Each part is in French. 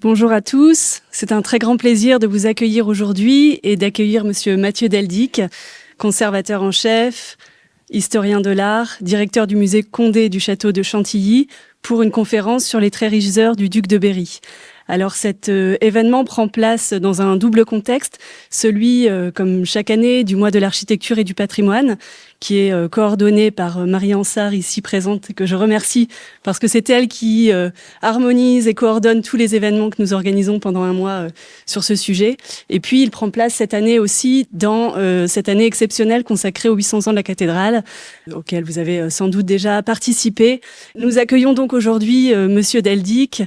Bonjour à tous, c'est un très grand plaisir de vous accueillir aujourd'hui et d'accueillir Monsieur Mathieu Deldic, conservateur en chef, historien de l'art, directeur du musée Condé du château de Chantilly, pour une conférence sur les très riches heures du duc de Berry. Alors cet événement prend place dans un double contexte, celui, comme chaque année, du mois de l'architecture et du patrimoine, qui est coordonné par Marie Ansart, ici présente, que je remercie, parce que c'est elle qui harmonise et coordonne tous les événements que nous organisons pendant un mois sur ce sujet. Et puis, il prend place cette année aussi dans cette année exceptionnelle consacrée aux 800 ans de la cathédrale, auquel vous avez sans doute déjà participé. Nous accueillons donc aujourd'hui Monsieur Deldic,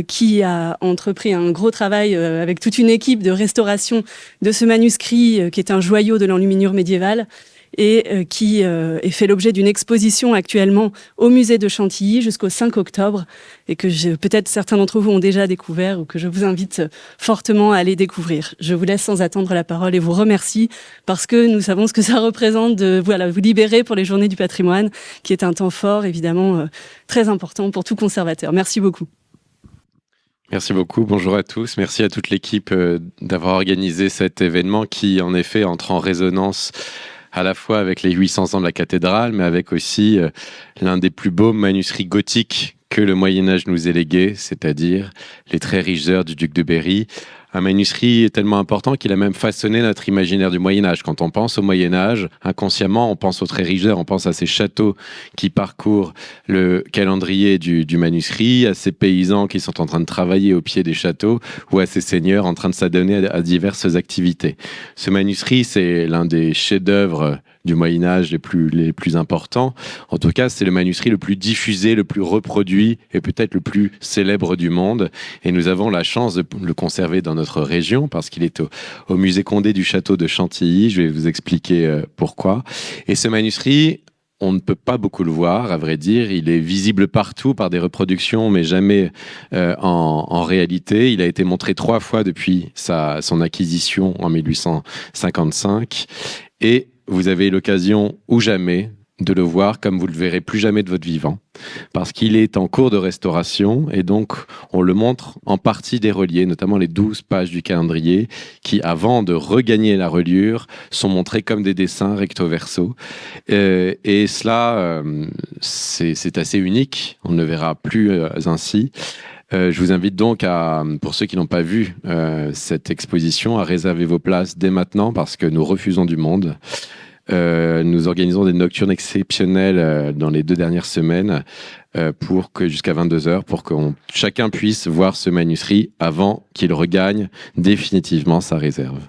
qui a entrepris un gros travail avec toute une équipe de restauration de ce manuscrit qui est un joyau de l'enluminure médiévale et qui est fait l'objet d'une exposition actuellement au musée de Chantilly jusqu'au 5 octobre et que peut-être certains d'entre vous ont déjà découvert ou que je vous invite fortement à aller découvrir. Je vous laisse sans attendre la parole et vous remercie parce que nous savons ce que ça représente de vous libérer pour les Journées du patrimoine, qui est un temps fort, évidemment, très important pour tout conservateur. Merci beaucoup. Merci beaucoup, bonjour à tous. Merci à toute l'équipe d'avoir organisé cet événement qui, en effet, entre en résonance à la fois avec les 800 ans de la cathédrale, mais avec aussi l'un des plus beaux manuscrits gothiques que le Moyen-Âge nous ait légué, c'est-à-dire les très riches heures du duc de Berry. Un manuscrit tellement important qu'il a même façonné notre imaginaire du Moyen-Âge. Quand on pense au Moyen-Âge, inconsciemment, on pense aux très riches heures, on pense à ces châteaux qui parcourent le calendrier du manuscrit, à ces paysans qui sont en train de travailler au pied des châteaux, ou à ces seigneurs en train de s'adonner à diverses activités. Ce manuscrit, c'est l'un des chefs-d'œuvre du Moyen-Âge les plus importants. En tout cas, c'est le manuscrit le plus diffusé, le plus reproduit et peut-être le plus célèbre du monde. Et nous avons la chance de le conserver dans notre région parce qu'il est au musée Condé du château de Chantilly. Je vais vous expliquer pourquoi. Et ce manuscrit, on ne peut pas beaucoup le voir, à vrai dire. Il est visible partout par des reproductions, mais jamais en réalité. Il a été montré 3 fois depuis son acquisition en 1855. Et vous avez l'occasion ou jamais de le voir comme vous le verrez plus jamais de votre vivant, parce qu'il est en cours de restauration et donc on le montre en partie déroulé, notamment les 12 pages du calendrier qui, avant de regagner la reliure, sont montrés comme des dessins recto verso. Et cela, c'est assez unique, on ne le verra plus ainsi. Je vous invite donc pour ceux qui n'ont pas vu cette exposition, à réserver vos places dès maintenant parce que nous refusons du monde. Nous organisons des nocturnes exceptionnelles dans les 2 dernières semaines jusqu'à 22h pour que chacun puisse voir ce manuscrit avant qu'il regagne définitivement sa réserve.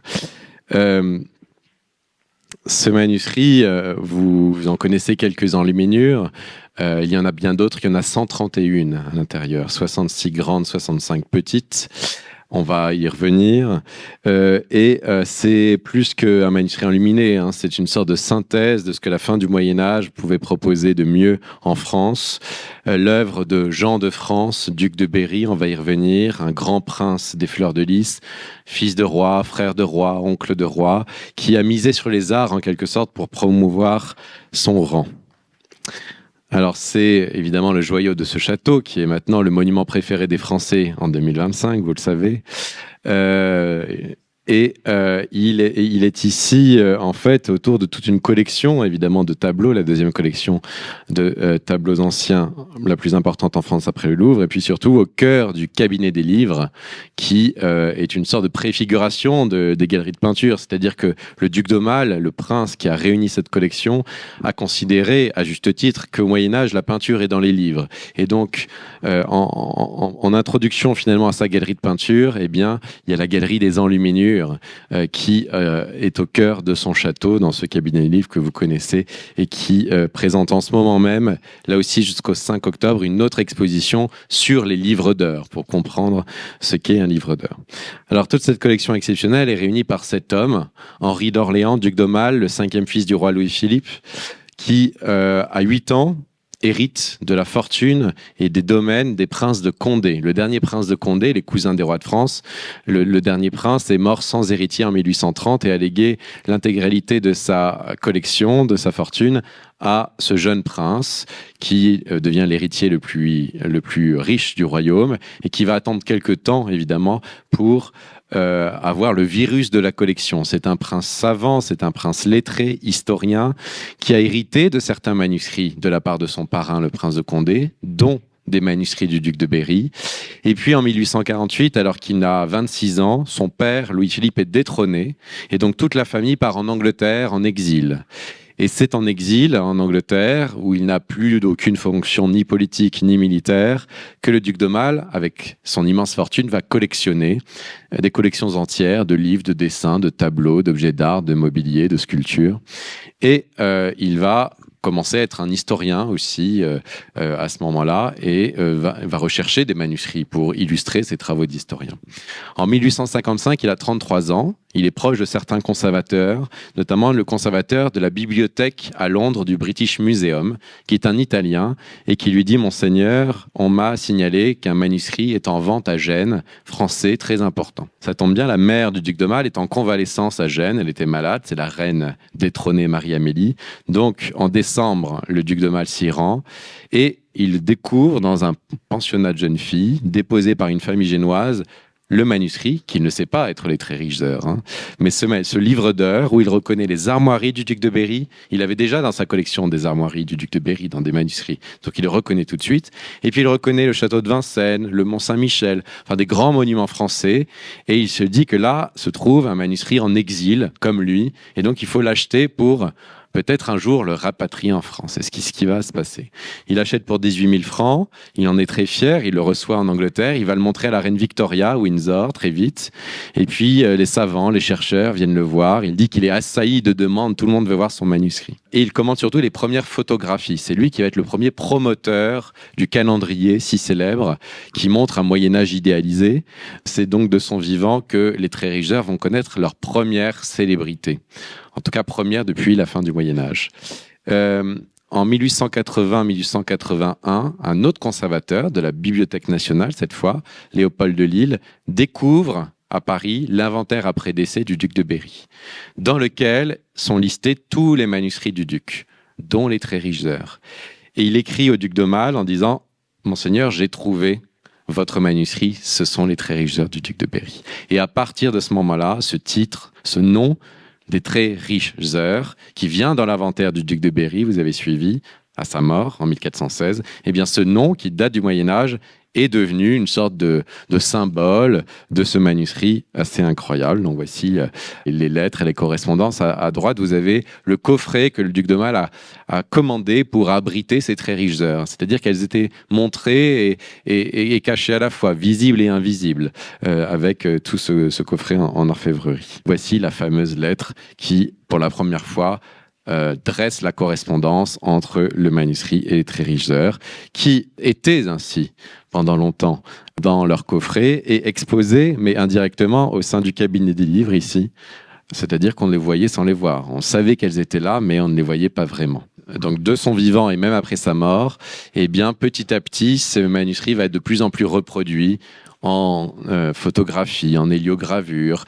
Ce manuscrit, vous en connaissez quelques enluminures. Il y en a bien d'autres, il y en a 131 à l'intérieur, 66 grandes, 65 petites. On va y revenir. C'est plus qu'un manuscrit enluminé, hein. C'est une sorte de synthèse de ce que la fin du Moyen-Âge pouvait proposer de mieux en France. L'œuvre de Jean de France, duc de Berry, on va y revenir, un grand prince des fleurs de lys, fils de roi, frère de roi, oncle de roi, qui a misé sur les arts en quelque sorte pour promouvoir son rang. Alors c'est évidemment le joyau de ce château qui est maintenant le monument préféré des Français en 2025, vous le savez. Il est ici, en fait, autour de toute une collection, évidemment, de tableaux, la deuxième collection de tableaux anciens, la plus importante en France après le Louvre, et puis surtout au cœur du cabinet des livres, qui est une sorte de préfiguration des galeries de peinture. C'est-à-dire que le duc d'Aumale, le prince qui a réuni cette collection, a considéré, à juste titre, qu'au Moyen-Âge, la peinture est dans les livres. Et donc, en introduction, finalement, à sa galerie de peinture, eh bien, il y a la galerie des enluminures, qui est au cœur de son château, dans ce cabinet de livres que vous connaissez, et qui présente en ce moment même, là aussi jusqu'au 5 octobre, une autre exposition sur les livres d'heures, pour comprendre ce qu'est un livre d'heures. Alors toute cette collection exceptionnelle est réunie par cet homme, Henri d'Orléans, duc d'Aumale, le 5e fils du roi Louis-Philippe, qui, à 8 ans, hérite de la fortune et des domaines des princes de Condé. Le dernier prince de Condé, les cousins des rois de France, le dernier prince est mort sans héritier en 1830 et a légué l'intégralité de sa collection, de sa fortune, à ce jeune prince qui devient l'héritier le plus riche du royaume et qui va attendre quelques temps, évidemment, pour avoir le virus de la collection. C'est un prince savant, c'est un prince lettré, historien, qui a hérité de certains manuscrits de la part de son parrain, le prince de Condé, dont des manuscrits du duc de Berry. Et puis en 1848, alors qu'il a 26 ans, son père, Louis-Philippe, est détrôné, et donc toute la famille part en Angleterre en exil. Et c'est en exil, en Angleterre, où il n'a plus d'aucune fonction ni politique ni militaire, que le duc d'Aumale, avec son immense fortune, va collectionner des collections entières de livres, de dessins, de tableaux, d'objets d'art, de mobilier, de sculptures. Et il va commencer à être un historien aussi à ce moment-là et va rechercher des manuscrits pour illustrer ses travaux d'historien. En 1855, il a 33 ans. Il est proche de certains conservateurs, notamment le conservateur de la bibliothèque à Londres du British Museum, qui est un Italien, et qui lui dit « Monseigneur, on m'a signalé qu'un manuscrit est en vente à Gênes, français, très important. » Ça tombe bien, la mère du duc d'Aumale est en convalescence à Gênes, elle était malade, c'est la reine détrônée Marie-Amélie. Donc, en décembre, le duc d'Aumale s'y rend, et il découvre dans un pensionnat de jeunes filles, déposé par une famille génoise, le manuscrit, qu'il ne sait pas être les Très riches heures, hein, mais ce livre d'heures où il reconnaît les armoiries du duc de Berry. Il avait déjà dans sa collection des armoiries du duc de Berry dans des manuscrits, donc il le reconnaît tout de suite. Et puis il reconnaît le château de Vincennes, le Mont Saint-Michel, enfin des grands monuments français, et il se dit que là se trouve un manuscrit en exil, comme lui, et donc il faut l'acheter pour peut-être un jour le rapatrier en France. C'est ce qui va se passer. Il achète pour 18 000 francs, il en est très fier, il le reçoit en Angleterre, il va le montrer à la reine Victoria, Windsor, très vite. Et puis les savants, les chercheurs viennent le voir, il dit qu'il est assailli de demandes, tout le monde veut voir son manuscrit. Et il commente surtout les premières photographies. C'est lui qui va être le premier promoteur du calendrier si célèbre, qui montre un Moyen-Âge idéalisé. C'est donc de son vivant que les Très riches heures vont connaître leur première célébrité. En tout cas première depuis la fin du Moyen-Âge. En 1880-1881, un autre conservateur de la Bibliothèque nationale, cette fois, Léopold de Lille, découvre à Paris l'inventaire après décès du duc de Berry, dans lequel sont listés tous les manuscrits du duc, dont les Très riches heures. Et il écrit au duc d'Aumale en disant « Monseigneur, j'ai trouvé votre manuscrit, ce sont les Très riches heures du duc de Berry. » Et à partir de ce moment-là, ce titre, ce nom des Très riches heures, qui vient dans l'inventaire du duc de Berry, vous avez suivi, à sa mort en 1416, eh bien ce nom qui date du Moyen-Âge est devenu une sorte de symbole de ce manuscrit assez incroyable. Donc voici les lettres et les correspondances. À droite, vous avez le coffret que le duc d'Aumale a commandé pour abriter ces Très riches heures. C'est-à-dire qu'elles étaient montrées et cachées à la fois, visibles et invisibles, avec tout ce coffret en orfèvrerie. Voici la fameuse lettre qui, pour la première fois, dresse la correspondance entre le manuscrit et les Très riches heures, qui étaient ainsi pendant longtemps dans leur coffret et exposés, mais indirectement, au sein du cabinet des livres ici. C'est-à-dire qu'on les voyait sans les voir. On savait qu'elles étaient là, mais on ne les voyait pas vraiment. Donc de son vivant et même après sa mort, eh bien, petit à petit, ce manuscrit va être de plus en plus reproduit en photographie, en héliogravure.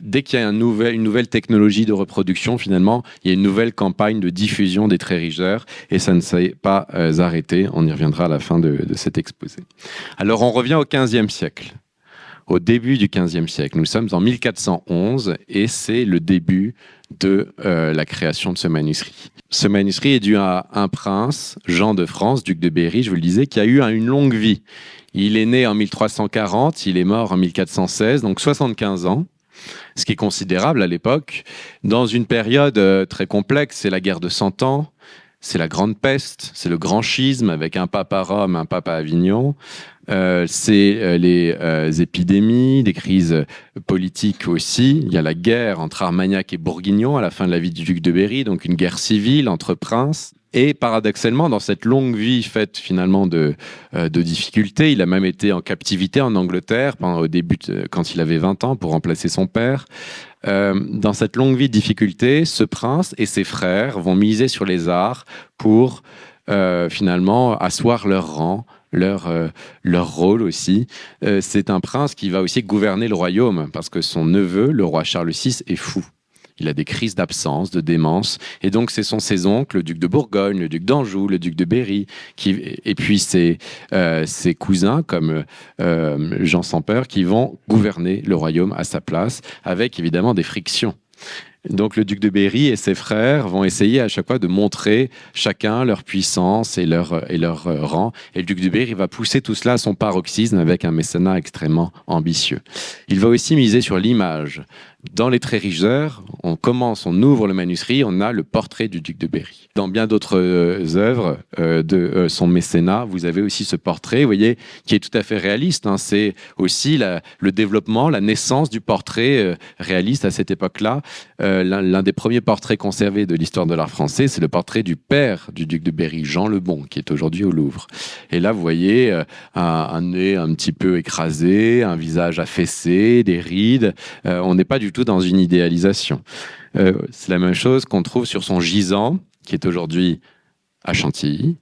Dès qu'il y a une nouvelle technologie de reproduction, finalement, il y a une nouvelle campagne de diffusion des Très riches heures et ça ne s'est pas arrêté. On y reviendra à la fin de cet exposé. Alors, on revient au XVe siècle. Au début du XVe siècle. Nous sommes en 1411 et c'est le début de la création de ce manuscrit. Ce manuscrit est dû à un prince, Jean de France, duc de Berry, je vous le disais, qui a eu une longue vie. Il est né en 1340, il est mort en 1416, donc 75 ans, ce qui est considérable à l'époque. Dans une période très complexe, c'est la guerre de 100 ans, c'est la grande peste, c'est le grand schisme avec un pape à Rome, un pape à Avignon. C'est les épidémies, des crises politiques aussi. Il y a la guerre entre Armagnac et Bourguignon à la fin de la vie du duc de Berry, donc une guerre civile entre princes. Et paradoxalement, dans cette longue vie faite finalement de difficultés, il a même été en captivité en Angleterre au début, quand il avait 20 ans, pour remplacer son père. Dans cette longue vie de difficultés, ce prince et ses frères vont miser sur les arts pour finalement asseoir leur rang, leur rôle aussi. C'est un prince qui va aussi gouverner le royaume parce que son neveu, le roi Charles VI, est fou. Il a des crises d'absence, de démence. Et donc, ce sont ses oncles, le duc de Bourgogne, le duc d'Anjou, le duc de Berry, et puis ses cousins, comme Jean sans peur, qui vont gouverner le royaume à sa place, avec évidemment des frictions. Donc le duc de Berry et ses frères vont essayer à chaque fois de montrer chacun leur puissance et leur rang. Et le duc de Berry va pousser tout cela à son paroxysme avec un mécénat extrêmement ambitieux. Il va aussi miser sur l'image. Dans Les Très riches heures, on ouvre le manuscrit, on a le portrait du duc de Berry. Dans bien d'autres œuvres de son mécénat, vous avez aussi ce portrait, vous voyez, qui est tout à fait réaliste. Hein. C'est aussi le développement, la naissance du portrait réaliste à cette époque-là. L'un des premiers portraits conservés de l'histoire de l'art français, c'est le portrait du père du duc de Berry, Jean le Bon, qui est aujourd'hui au Louvre. Et là, vous voyez un nez un petit peu écrasé, un visage affaissé, des rides. On n'est pas du tout dans une idéalisation. C'est la même chose qu'on trouve sur son gisant, qui est aujourd'hui à Chantilly,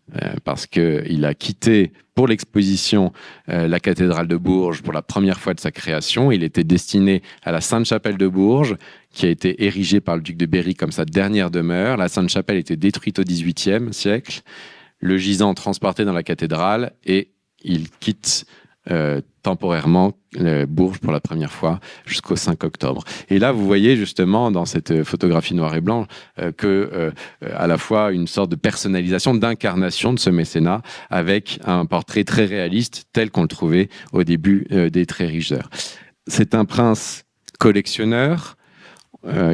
parce qu'il a quitté pour l'exposition la cathédrale de Bourges pour la première fois de sa création. Il était destiné à la Sainte-Chapelle de Bourges, qui a été érigée par le duc de Berry comme sa dernière demeure. La Sainte-Chapelle était détruite au XVIIIe siècle. Le gisant transporté dans la cathédrale et il quitte temporairement Bourges pour la première fois jusqu'au 5 octobre. Et là, vous voyez justement dans cette photographie noir et blanc à la fois une sorte de personnalisation, d'incarnation de ce mécénat avec un portrait très réaliste tel qu'on le trouvait au début des Très riches heures. C'est un prince collectionneur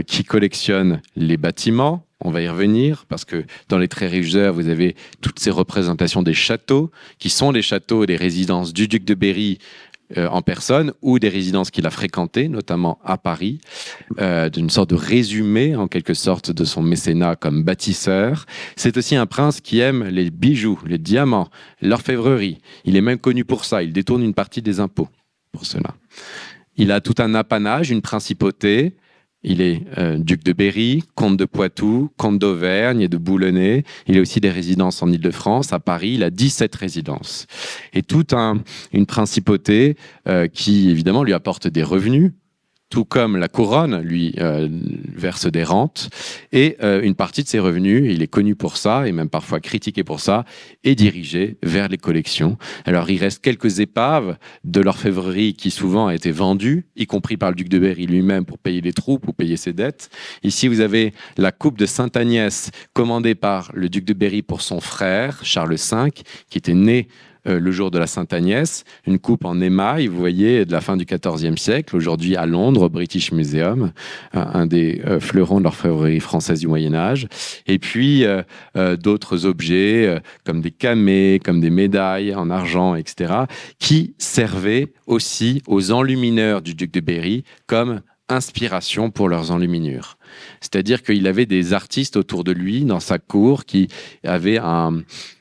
qui collectionne les bâtiments. On va y revenir parce que dans Les Très riches heures, vous avez toutes ces représentations des châteaux qui sont les châteaux et les résidences du duc de Berry en personne ou des résidences qu'il a fréquentées, notamment à Paris, d'une sorte de résumé en quelque sorte de son mécénat comme bâtisseur. C'est aussi un prince qui aime les bijoux, les diamants, l'orfèvrerie. Il est même connu pour ça. Il détourne une partie des impôts pour cela. Il a tout un apanage, une principauté. Il est duc de Berry, comte de Poitou, comte d'Auvergne et de Boulonnais. Il a aussi des résidences en Île-de-France, à Paris. Il a 17 résidences. Et toute une principauté qui, évidemment, lui apporte des revenus, tout comme la couronne lui verse des rentes. Et une partie de ses revenus, il est connu pour ça, et même parfois critiqué pour ça, est dirigée vers les collections. Alors il reste quelques épaves de l'orfèvrerie qui souvent a été vendues, y compris par le duc de Berry lui-même pour payer les troupes ou payer ses dettes. Ici, vous avez la coupe de Sainte-Agnès commandée par le duc de Berry pour son frère, Charles V, qui était né le jour de la Sainte-Agnès, une coupe en émail, vous voyez, de la fin du XIVe siècle, aujourd'hui à Londres, au British Museum, un des fleurons de l'orfèvrerie française du Moyen-Âge. Et puis, d'autres objets, comme des camées, comme des médailles en argent, etc., qui servaient aussi aux enlumineurs du duc de Berry comme inspiration pour leurs enluminures. C'est-à-dire qu'il avait des artistes autour de lui, dans sa cour, qui avaient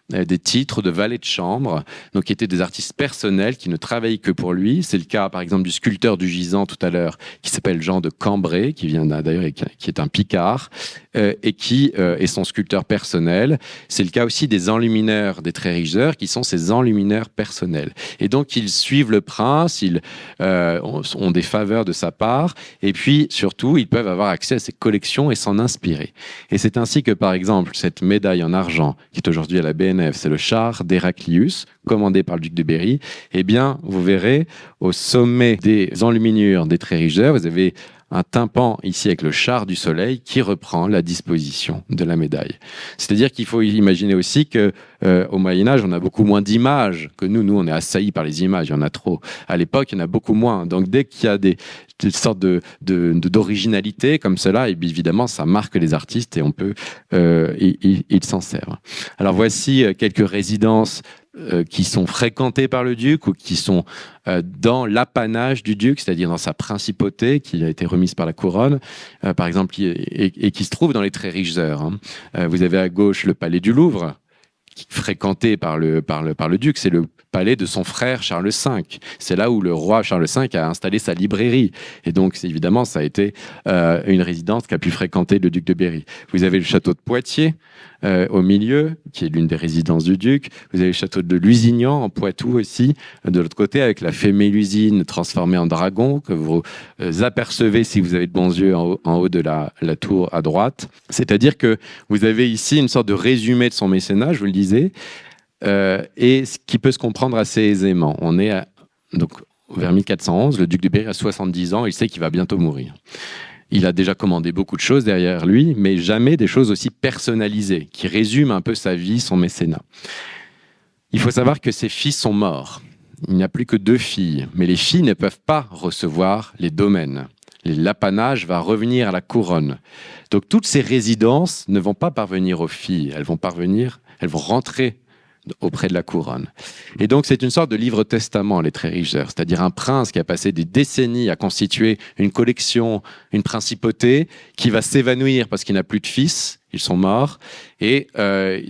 des titres de valet de chambre, donc qui étaient des artistes personnels qui ne travaillaient que pour lui. C'est le cas, par exemple, du sculpteur du gisant tout à l'heure, qui s'appelle Jean de Cambrai, qui vient d'ailleurs et qui est un Picard, et qui est son sculpteur personnel. C'est le cas aussi des enlumineurs des Très riches heures, qui sont ses enlumineurs personnels. Et donc, ils suivent le prince, ils ont des faveurs de sa part, et puis, surtout, ils peuvent avoir accès à ses collections et s'en inspirer. Et c'est ainsi que, par exemple, cette médaille en argent, qui est aujourd'hui à la BNF, c'est le char d'Héraclius, commandé par le duc de Berry. Eh bien, vous verrez, au sommet des enluminures des Très riches heures, vous avez un tympan ici avec le char du soleil qui reprend la disposition de la médaille. C'est-à-dire qu'il faut imaginer aussi que au Moyen-Âge, on a beaucoup moins d'images que nous. Nous, on est assaillis par les images, il y en a trop. À l'époque, il y en a beaucoup moins. Donc, dès qu'il y a des sortes d'originalité comme cela, et bien évidemment, ça marque les artistes et on peut, ils s'en servent. Alors, voici quelques résidences qui sont fréquentées par le duc ou qui sont dans l'apanage du duc, c'est-à-dire dans sa principauté qui a été remise par la couronne, par exemple, et qui se trouve dans les Très riches heures. Hein. Vous avez à gauche le palais du Louvre, fréquenté par le duc. C'est le palais de son frère Charles V. C'est là où le roi Charles V a installé sa librairie. Et donc, évidemment, ça a été une résidence qu'a pu fréquenter le duc de Berry. Vous avez le château de Poitiers, au milieu, qui est l'une des résidences du duc. Vous avez le château de Lusignan, en Poitou aussi, de l'autre côté, avec la fée Mélusine transformée en dragon, que vous apercevez si vous avez de bons yeux en haut de la tour à droite. C'est-à-dire que vous avez ici une sorte de résumé de son mécénat, je vous le disais, et ce qui peut se comprendre assez aisément. On est donc vers 1411, le duc de Berry a 70 ans, il sait qu'il va bientôt mourir. Il a déjà commandé beaucoup de choses derrière lui, mais jamais des choses aussi personnalisées, qui résument un peu sa vie, son mécénat. Il faut savoir que ses fils sont morts. Il n'y a plus que 2 filles, mais les filles ne peuvent pas recevoir les domaines. L'apanage va revenir à la couronne. Donc toutes ces résidences ne vont pas parvenir aux filles, elles vont rentrer auprès de la couronne. Et donc, c'est une sorte de livre-testament, les Trérichers, c'est-à-dire un prince qui a passé des décennies à constituer une collection, une principauté, qui va s'évanouir parce qu'il n'a plus de fils, ils sont morts, et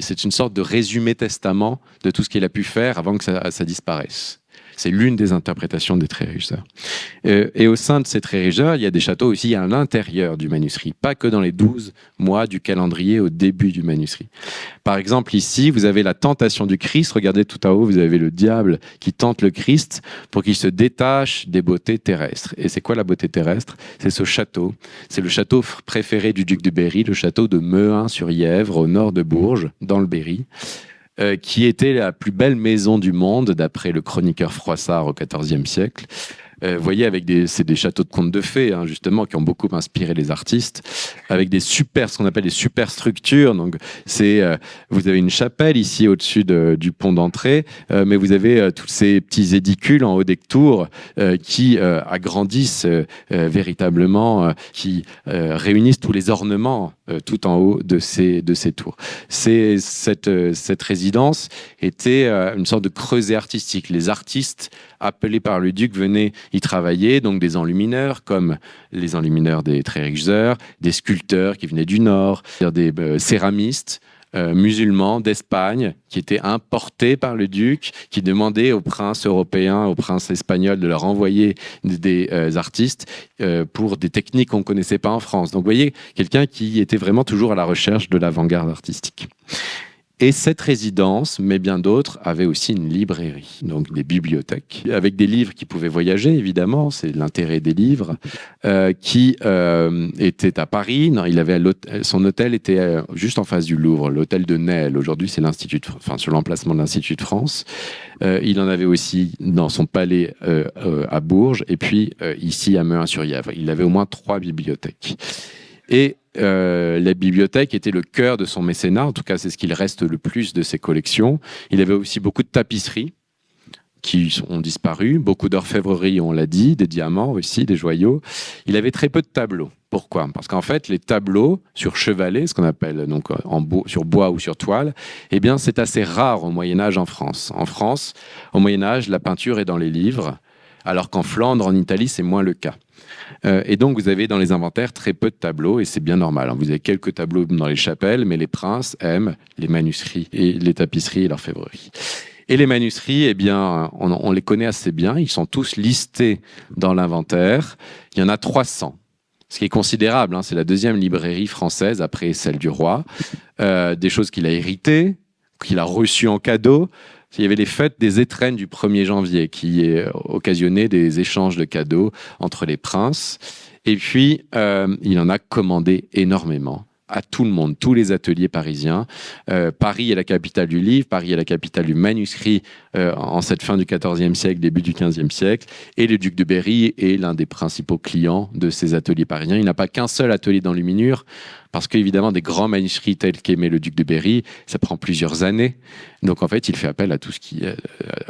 c'est une sorte de résumé-testament de tout ce qu'il a pu faire avant que ça disparaisse. C'est l'une des interprétations des Trérichers. Et au sein de ces Trérichers, il y a des châteaux aussi à l'intérieur du manuscrit, pas que dans les 12 mois du calendrier au début du manuscrit. Par exemple, ici, vous avez la tentation du Christ. Regardez tout en haut, vous avez le diable qui tente le Christ pour qu'il se détache des beautés terrestres. Et c'est quoi la beauté terrestre? C'est ce château. C'est le château préféré du duc de Berry, le château de Mehun-sur-Yèvre, au nord de Bourges, dans le Berry. Qui était la plus belle maison du monde, d'après le chroniqueur Froissart au XIVe siècle. Vous voyez, c'est des châteaux de contes de fées, hein, justement, qui ont beaucoup inspiré les artistes, avec ce qu'on appelle des superstructures. Donc, vous avez une chapelle ici au-dessus du pont d'entrée, mais vous avez tous ces petits édicules en haut des tours qui agrandissent véritablement, qui réunissent tous les ornements tout en haut de ces tours. Cette résidence était une sorte de creuset artistique. Les artistes appelés par le duc venaient y travailler, donc des enlumineurs comme les enlumineurs des Trérichers, des sculpteurs qui venaient du Nord, des céramistes musulmans d'Espagne qui étaient importés par le duc, qui demandaient aux princes européens, aux princes espagnols de leur envoyer des artistes pour des techniques qu'on ne connaissait pas en France. Donc vous voyez, quelqu'un qui était vraiment toujours à la recherche de l'avant-garde artistique. Et cette résidence, mais bien d'autres, avait aussi une librairie, donc des bibliothèques, avec des livres qui pouvaient voyager, évidemment, c'est l'intérêt des livres, qui était à Paris. Non, son hôtel était juste en face du Louvre, l'hôtel de Nesle. Aujourd'hui, c'est sur l'emplacement de l'Institut de France. Il en avait aussi dans son palais à Bourges, et puis ici à Mehun-sur-Yèvre. Il avait au moins 3 bibliothèques. Et la bibliothèque était le cœur de son mécénat, en tout cas c'est ce qu'il reste le plus de ses collections. Il avait aussi beaucoup de tapisseries qui ont disparu, beaucoup d'orfèvrerie, on l'a dit, des diamants aussi, des joyaux. Il avait très peu de tableaux. Pourquoi? Parce qu'en fait, les tableaux sur chevalet, ce qu'on appelle donc sur bois ou sur toile, eh bien c'est assez rare au Moyen-Âge en France. En France, au Moyen-Âge, la peinture est dans les livres, alors qu'en Flandre, en Italie, c'est moins le cas. Et donc, vous avez dans les inventaires très peu de tableaux, et c'est bien normal. Vous avez quelques tableaux dans les chapelles, mais les princes aiment les manuscrits et les tapisseries et l'orfèvrerie. Et les manuscrits, eh bien, on les connaît assez bien. Ils sont tous listés dans l'inventaire. Il y en a 300, ce qui est considérable. Hein. C'est la 2e librairie française après celle du roi. Des choses qu'il a héritées, qu'il a reçues en cadeau. Il y avait les fêtes des étrennes du 1er janvier qui occasionnaient des échanges de cadeaux entre les princes. Et puis, il en a commandé énormément à tout le monde, tous les ateliers parisiens. Paris est la capitale du livre, Paris est la capitale du manuscrit en cette fin du XIVe siècle, début du XVe siècle. Et le duc de Berry est l'un des principaux clients de ces ateliers parisiens. Il n'a pas qu'un seul atelier d'enluminure, parce qu'évidemment, des grands manuscrits tels qu'aimait le duc de Berry, ça prend plusieurs années. Donc en fait, il fait appel à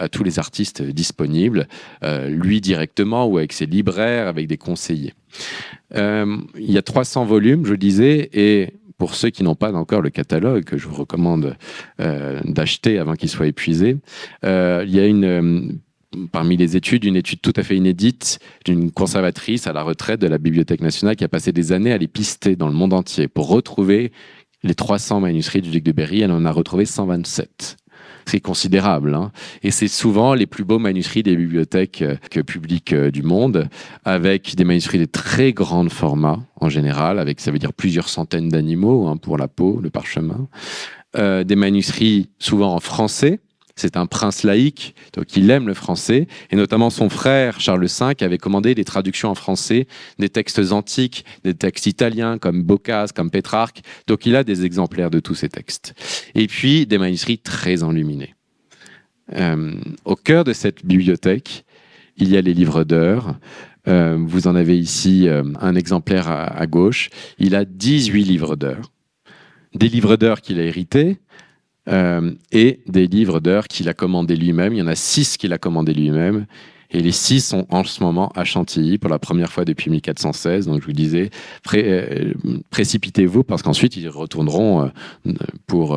tous les artistes disponibles, lui directement ou avec ses libraires, avec des conseillers. Il y a 300 volumes, je disais, et pour ceux qui n'ont pas encore le catalogue, que je vous recommande d'acheter avant qu'il soit épuisé, il y a parmi les études, une étude tout à fait inédite d'une conservatrice à la retraite de la Bibliothèque nationale qui a passé des années à les pister dans le monde entier pour retrouver les 300 manuscrits du duc de Berry. Elle en a retrouvé 127. C'est considérable, hein. Et c'est souvent les plus beaux manuscrits des bibliothèques publiques du monde, avec des manuscrits de très grand format, en général, avec, ça veut dire plusieurs centaines d'animaux, hein, pour la peau, le parchemin. Des manuscrits souvent en français. C'est un prince laïque, donc il aime le français, et notamment son frère Charles V avait commandé des traductions en français des textes antiques, des textes italiens comme Boccace, comme Pétrarque, donc il a des exemplaires de tous ces textes. Et puis des manuscrits très enluminés. Au cœur de cette bibliothèque, il y a les livres d'heures. Vous en avez ici un exemplaire à gauche. Il a 18 livres d'heures. Des livres d'heures qu'il a hérités, et des livres d'heures qu'il a commandés lui-même. Il y en a 6 qu'il a commandés lui-même. Et les 6 sont en ce moment à Chantilly pour la première fois depuis 1416. Donc je vous disais, précipitez-vous parce qu'ensuite ils retourneront pour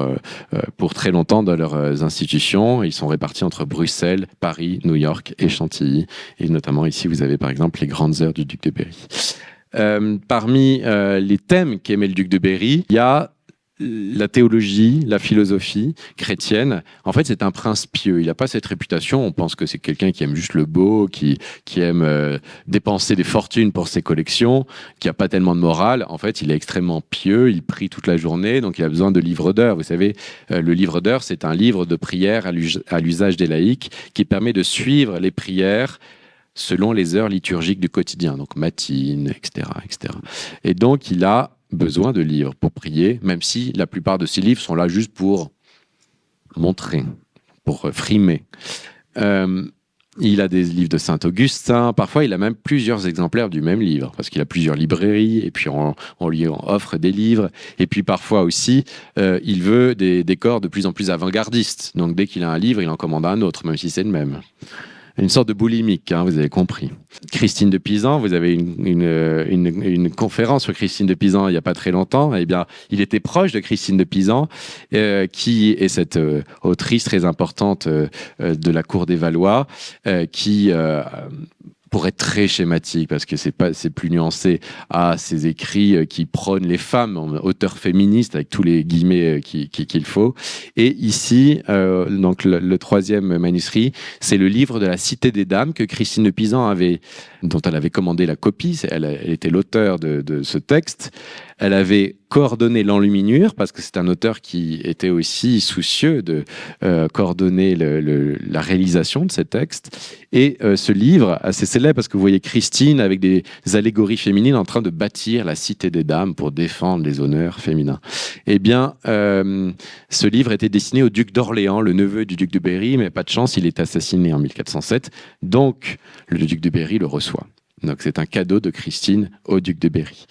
très longtemps dans leurs institutions. Ils sont répartis entre Bruxelles, Paris, New York et Chantilly. Et notamment ici, vous avez par exemple les grandes heures du duc de Berry. Parmi les thèmes qu'aimait le duc de Berry, il y a la théologie, la philosophie chrétienne. En fait, c'est un prince pieux. Il n'a pas cette réputation. On pense que c'est quelqu'un qui aime juste le beau, qui aime dépenser des fortunes pour ses collections, qui n'a pas tellement de morale. En fait, il est extrêmement pieux. Il prie toute la journée, donc il a besoin de livres d'heures. Vous savez, le livre d'heures, c'est un livre de prière à l'usage des laïcs qui permet de suivre les prières selon les heures liturgiques du quotidien, donc matines, etc., etc. Et donc, il a besoin de livres pour prier, même si la plupart de ces livres sont là juste pour montrer, pour frimer. Il a des livres de Saint-Augustin, parfois il a même plusieurs exemplaires du même livre, parce qu'il a plusieurs librairies, et puis on lui offre des livres, et puis parfois aussi, il veut des décors de plus en plus avant-gardistes, donc dès qu'il a un livre, il en commande un autre, même si c'est le même. Une sorte de boulimique, hein, vous avez compris. Christine de Pisan, vous avez une conférence sur Christine de Pisan il n'y a pas très longtemps. Eh bien, il était proche de Christine de Pisan, qui est cette autrice très importante de la cour des Valois, qui pour être très schématique, parce que c'est plus nuancé, à ses écrits qui prônent les femmes, auteur féministe avec tous les guillemets qu'il faut. Et ici, donc le troisième manuscrit, c'est le livre de la Cité des Dames que Christine de Pisan dont elle avait commandé la copie. Elle était l'auteur de ce texte. Elle avait coordonné l'enluminure, parce que c'est un auteur qui était aussi soucieux de coordonner la réalisation de ces textes. Et ce livre, assez célèbre, parce que vous voyez Christine avec des allégories féminines en train de bâtir la cité des dames pour défendre les honneurs féminins. Eh bien, ce livre était destiné au duc d'Orléans, le neveu du duc de Berry, mais pas de chance, il est assassiné en 1407. Donc, le duc de Berry le reçoit. Donc, c'est un cadeau de Christine au duc de Berry.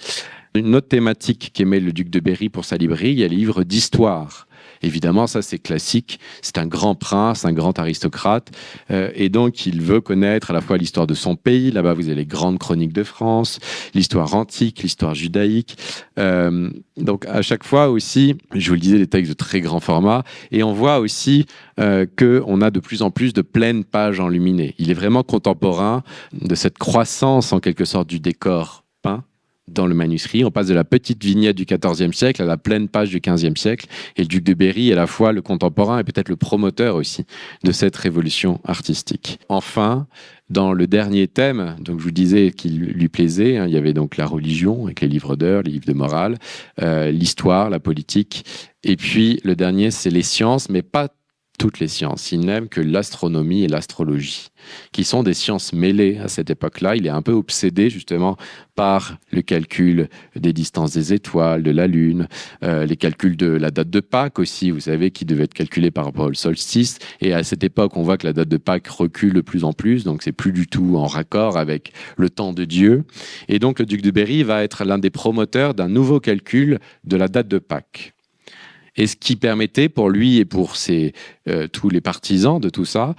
Une autre thématique qu'aimait le duc de Berry pour sa librairie, il y a les livres d'histoire. Évidemment, ça c'est classique, c'est un grand prince, un grand aristocrate, et donc il veut connaître à la fois l'histoire de son pays, là-bas vous avez les grandes chroniques de France, l'histoire antique, l'histoire judaïque, donc à chaque fois aussi, je vous le disais, des textes de très grand format, et on voit aussi qu'on a de plus en plus de pleines pages enluminées. Il est vraiment contemporain de cette croissance en quelque sorte du décor peint dans le manuscrit. On passe de la petite vignette du XIVe siècle à la pleine page du XVe siècle. Et le duc de Berry est à la fois le contemporain et peut-être le promoteur aussi de cette révolution artistique. Enfin, dans le dernier thème, donc je vous disais qu'il lui plaisait, hein, il y avait donc la religion avec les livres d'heures, les livres de morale, l'histoire, la politique. Et puis le dernier, c'est les sciences, mais pas toutes les sciences. Il n'aime que l'astronomie et l'astrologie, qui sont des sciences mêlées à cette époque-là. Il est un peu obsédé justement par le calcul des distances des étoiles, de la Lune, les calculs de la date de Pâques aussi, vous savez, qui devait être calculé par rapport au solstice. Et à cette époque, on voit que la date de Pâques recule de plus en plus, donc c'est plus du tout en raccord avec le temps de Dieu. Et donc le duc de Berry va être l'un des promoteurs d'un nouveau calcul de la date de Pâques. Et ce qui permettait pour lui et pour tous les partisans de tout ça,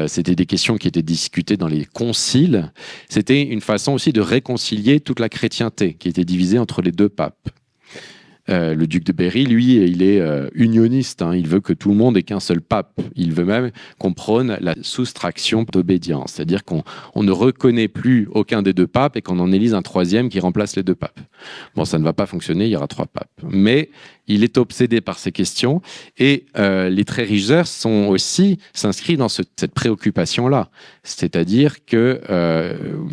c'était des questions qui étaient discutées dans les conciles. C'était une façon aussi de réconcilier toute la chrétienté qui était divisée entre les deux papes. Le duc de Berry, lui, il est unioniste. Il veut que tout le monde ait qu'un seul pape. Il veut même qu'on prône la soustraction d'obédience, c'est-à-dire qu'on ne reconnaît plus aucun des deux papes et qu'on en élise un troisième qui remplace les deux papes. Bon, ça ne va pas fonctionner, il y aura 3 papes. Mais il est obsédé par ces questions et les Trérichsœurs s'inscrivent dans cette préoccupation-là. C'est-à-dire que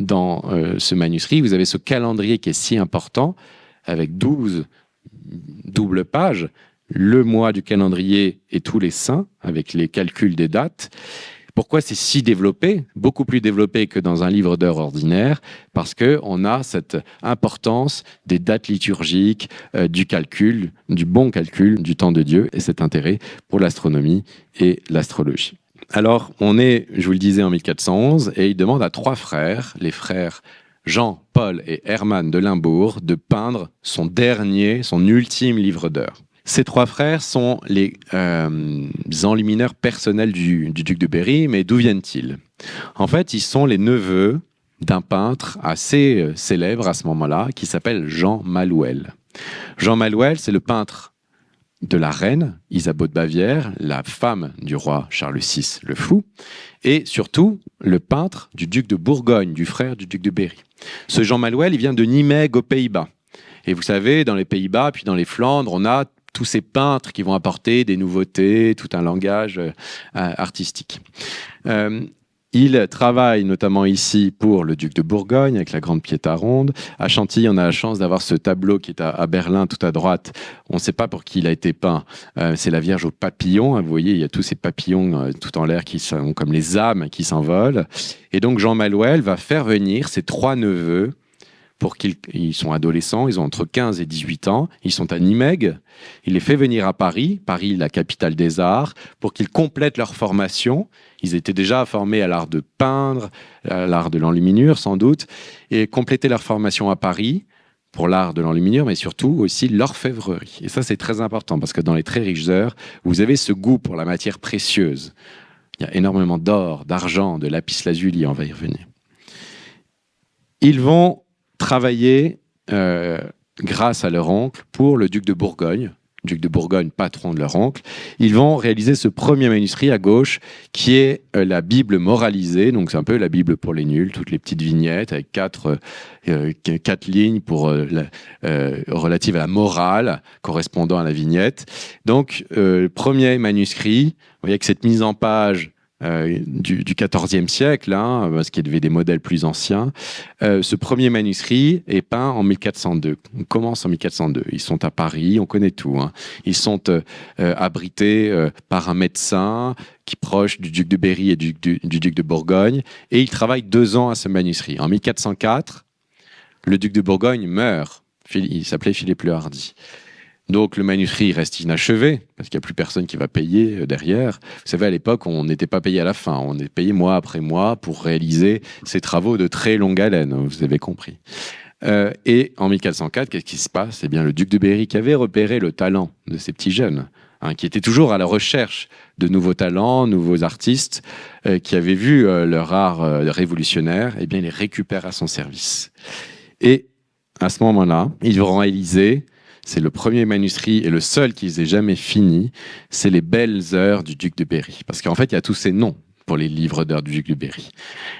dans ce manuscrit, vous avez ce calendrier qui est si important, avec 12 doubles pages, le mois du calendrier et tous les saints, avec les calculs des dates. Pourquoi c'est si développé, beaucoup plus développé que dans un livre d'heures ordinaire? Parce qu'on a cette importance des dates liturgiques, du calcul, du bon calcul du temps de Dieu et cet intérêt pour l'astronomie et l'astrologie. Alors, on est, je vous le disais, en 1411 et il demande à 3 frères, les frères Jean, Paul et Hermann de Limbourg, de peindre son ultime livre d'heures. Ces 3 frères sont les enlumineurs personnels du duc de Berry, mais d'où viennent-ils? En fait, ils sont les neveux d'un peintre assez célèbre à ce moment-là, qui s'appelle Jean Malouel. Jean Malouel, c'est le peintre de la reine Isabeau de Bavière, la femme du roi Charles VI le Fou, et surtout le peintre du duc de Bourgogne, du frère du duc de Berry. Ce Jean Malouel, il vient de Nimègue aux Pays-Bas. Et vous savez, dans les Pays-Bas, puis dans les Flandres, on a tous ces peintres qui vont apporter des nouveautés, tout un langage artistique. Il travaille notamment ici pour le duc de Bourgogne, avec la grande Piéta ronde. À Chantilly, on a la chance d'avoir ce tableau qui est à Berlin, tout à droite. On ne sait pas pour qui il a été peint. C'est la Vierge aux papillons. Vous voyez, il y a tous ces papillons tout en l'air qui sont comme les âmes qui s'envolent. Et donc, Jean Malouel va faire venir ses 3 neveux pour ils sont adolescents, ils ont entre 15 et 18 ans, ils sont à Nimègue, il les fait venir à Paris, la capitale des arts, pour qu'ils complètent leur formation. Ils étaient déjà formés à l'art de peindre, à l'art de l'enluminure sans doute, et compléter leur formation à Paris pour l'art de l'enluminure, mais surtout aussi l'orfèvrerie. Et ça, c'est très important, parce que dans les Trérichsœurs, vous avez ce goût pour la matière précieuse. Il y a énormément d'or, d'argent, de lapis lazuli, on va y revenir. Ils vont travailler grâce à leur oncle pour le duc de Bourgogne, patron de leur oncle. Ils vont réaliser ce premier manuscrit à gauche qui est la Bible moralisée, donc c'est un peu la Bible pour les nuls, toutes les petites vignettes avec 4 lignes relatives à la morale correspondant à la vignette. Donc, premier manuscrit, vous voyez que cette mise en page du XIVe siècle, parce qu'il y avait des modèles plus anciens. Ce premier manuscrit est peint en 1402. On commence en 1402. Ils sont à Paris, on connaît tout. Ils sont abrités par un médecin qui est proche du duc de Berry et du duc de Bourgogne, et ils travaillent 2 ans à ce manuscrit. En 1404, le duc de Bourgogne meurt. Il s'appelait Philippe le Hardi. Donc le manuscrit reste inachevé, parce qu'il n'y a plus personne qui va payer derrière. Vous savez, à l'époque, on n'était pas payé à la fin, on est payé mois après mois pour réaliser ces travaux de très longue haleine, vous avez compris. Et en 1404, qu'est-ce qui se passe? Eh bien, le duc de Berry, qui avait repéré le talent de ces petits jeunes, qui étaient toujours à la recherche de nouveaux talents, nouveaux artistes, qui avaient vu leur art révolutionnaire, eh bien, il les récupère à son service. Et à ce moment-là, ils vont réaliser... C'est le premier manuscrit et le seul qu'ils aient jamais fini. C'est les belles heures du duc de Berry. Parce qu'en fait, il y a tous ces noms pour les livres d'heures du duc de Berry.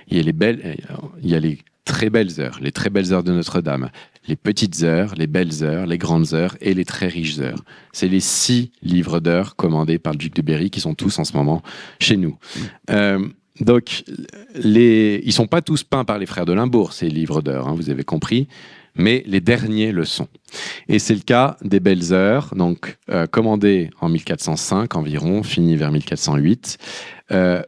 Il y a les très belles heures, les très belles heures de Notre-Dame, les petites heures, les belles heures, les grandes heures et les très riches heures. C'est les 6 livres d'heures commandés par le duc de Berry qui sont tous en ce moment chez nous. Donc, ils ne sont pas tous peints par les frères de Limbourg, ces livres d'heures, vous avez compris. Mais les derniers le sont. Et c'est le cas des belles heures, donc commandées en 1405 environ, finies vers 1408,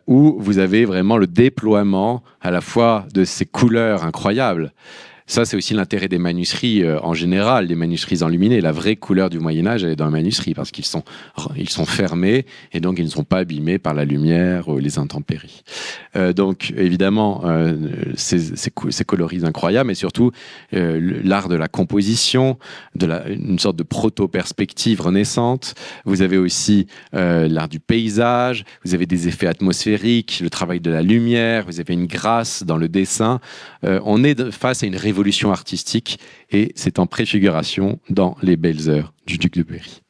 où vous avez vraiment le déploiement à la fois de ces couleurs incroyables. Ça, c'est aussi l'intérêt des manuscrits en général, les manuscrits enluminés. La vraie couleur du Moyen-Âge, elle est dans le manuscrit, parce qu'ils sont fermés, et donc ils ne sont pas abîmés par la lumière ou les intempéries. Donc, évidemment, ces coloris incroyables, mais surtout l'art de la composition, une sorte de proto-perspective renaissante. Vous avez aussi l'art du paysage, vous avez des effets atmosphériques, le travail de la lumière, vous avez une grâce dans le dessin. On est face à une révolution révolution artistique et c'est en préfiguration dans Les Belles Heures du duc de Berry.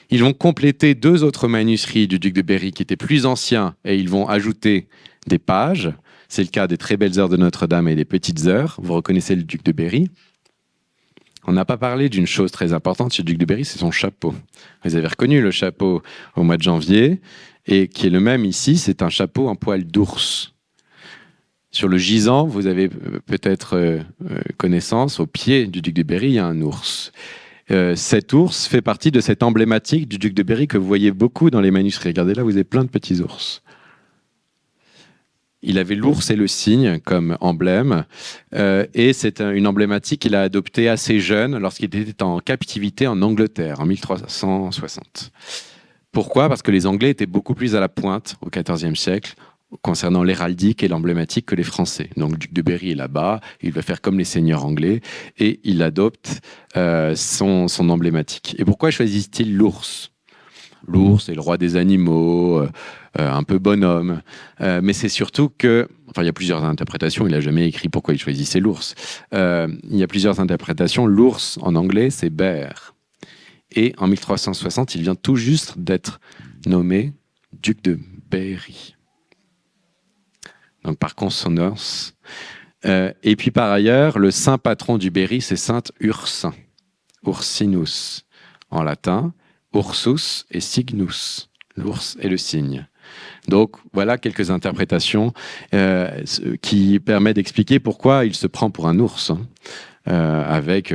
Ils vont compléter 2 autres manuscrits du duc de Berry qui étaient plus anciens et ils vont ajouter des pages. C'est le cas des Très Belles Heures de Notre-Dame et des Petites Heures. Vous reconnaissez le duc de Berry. On n'a pas parlé d'une chose très importante chez le duc de Berry, c'est son chapeau. Vous avez reconnu le chapeau au mois de janvier, et qui est le même ici, c'est un chapeau en poil d'ours. Sur le gisant, vous avez peut-être connaissance, au pied du duc de Berry, il y a un ours. Cet ours fait partie de cette emblématique du duc de Berry que vous voyez beaucoup dans les manuscrits. Regardez là, vous avez plein de petits ours. Il avait l'ours et le cygne comme emblème, et c'est une emblématique qu'il a adoptée assez jeune lorsqu'il était en captivité en Angleterre en 1360. Pourquoi ? Parce que les Anglais étaient beaucoup plus à la pointe au XIVe siècle concernant l'héraldique et l'emblématique que les Français. Donc le duc de Berry est là-bas, il va faire comme les seigneurs anglais et il adopte son emblématique. Et pourquoi choisit-il l'ours ? L'ours est le roi des animaux, un peu bonhomme. Mais c'est surtout que... Enfin, il y a plusieurs interprétations. Il n'a jamais écrit pourquoi il choisissait l'ours. Il y a plusieurs interprétations. L'ours, en anglais, c'est bear. Et en 1360, il vient tout juste d'être nommé duc de Berry. Donc, par consonance. Et puis, par ailleurs, le saint patron du Berry, c'est saint Ursin. Ursinus, en latin. Ursus et Cygnus, l'ours et le cygne. Donc voilà quelques interprétations qui permettent d'expliquer pourquoi il se prend pour un ours, avec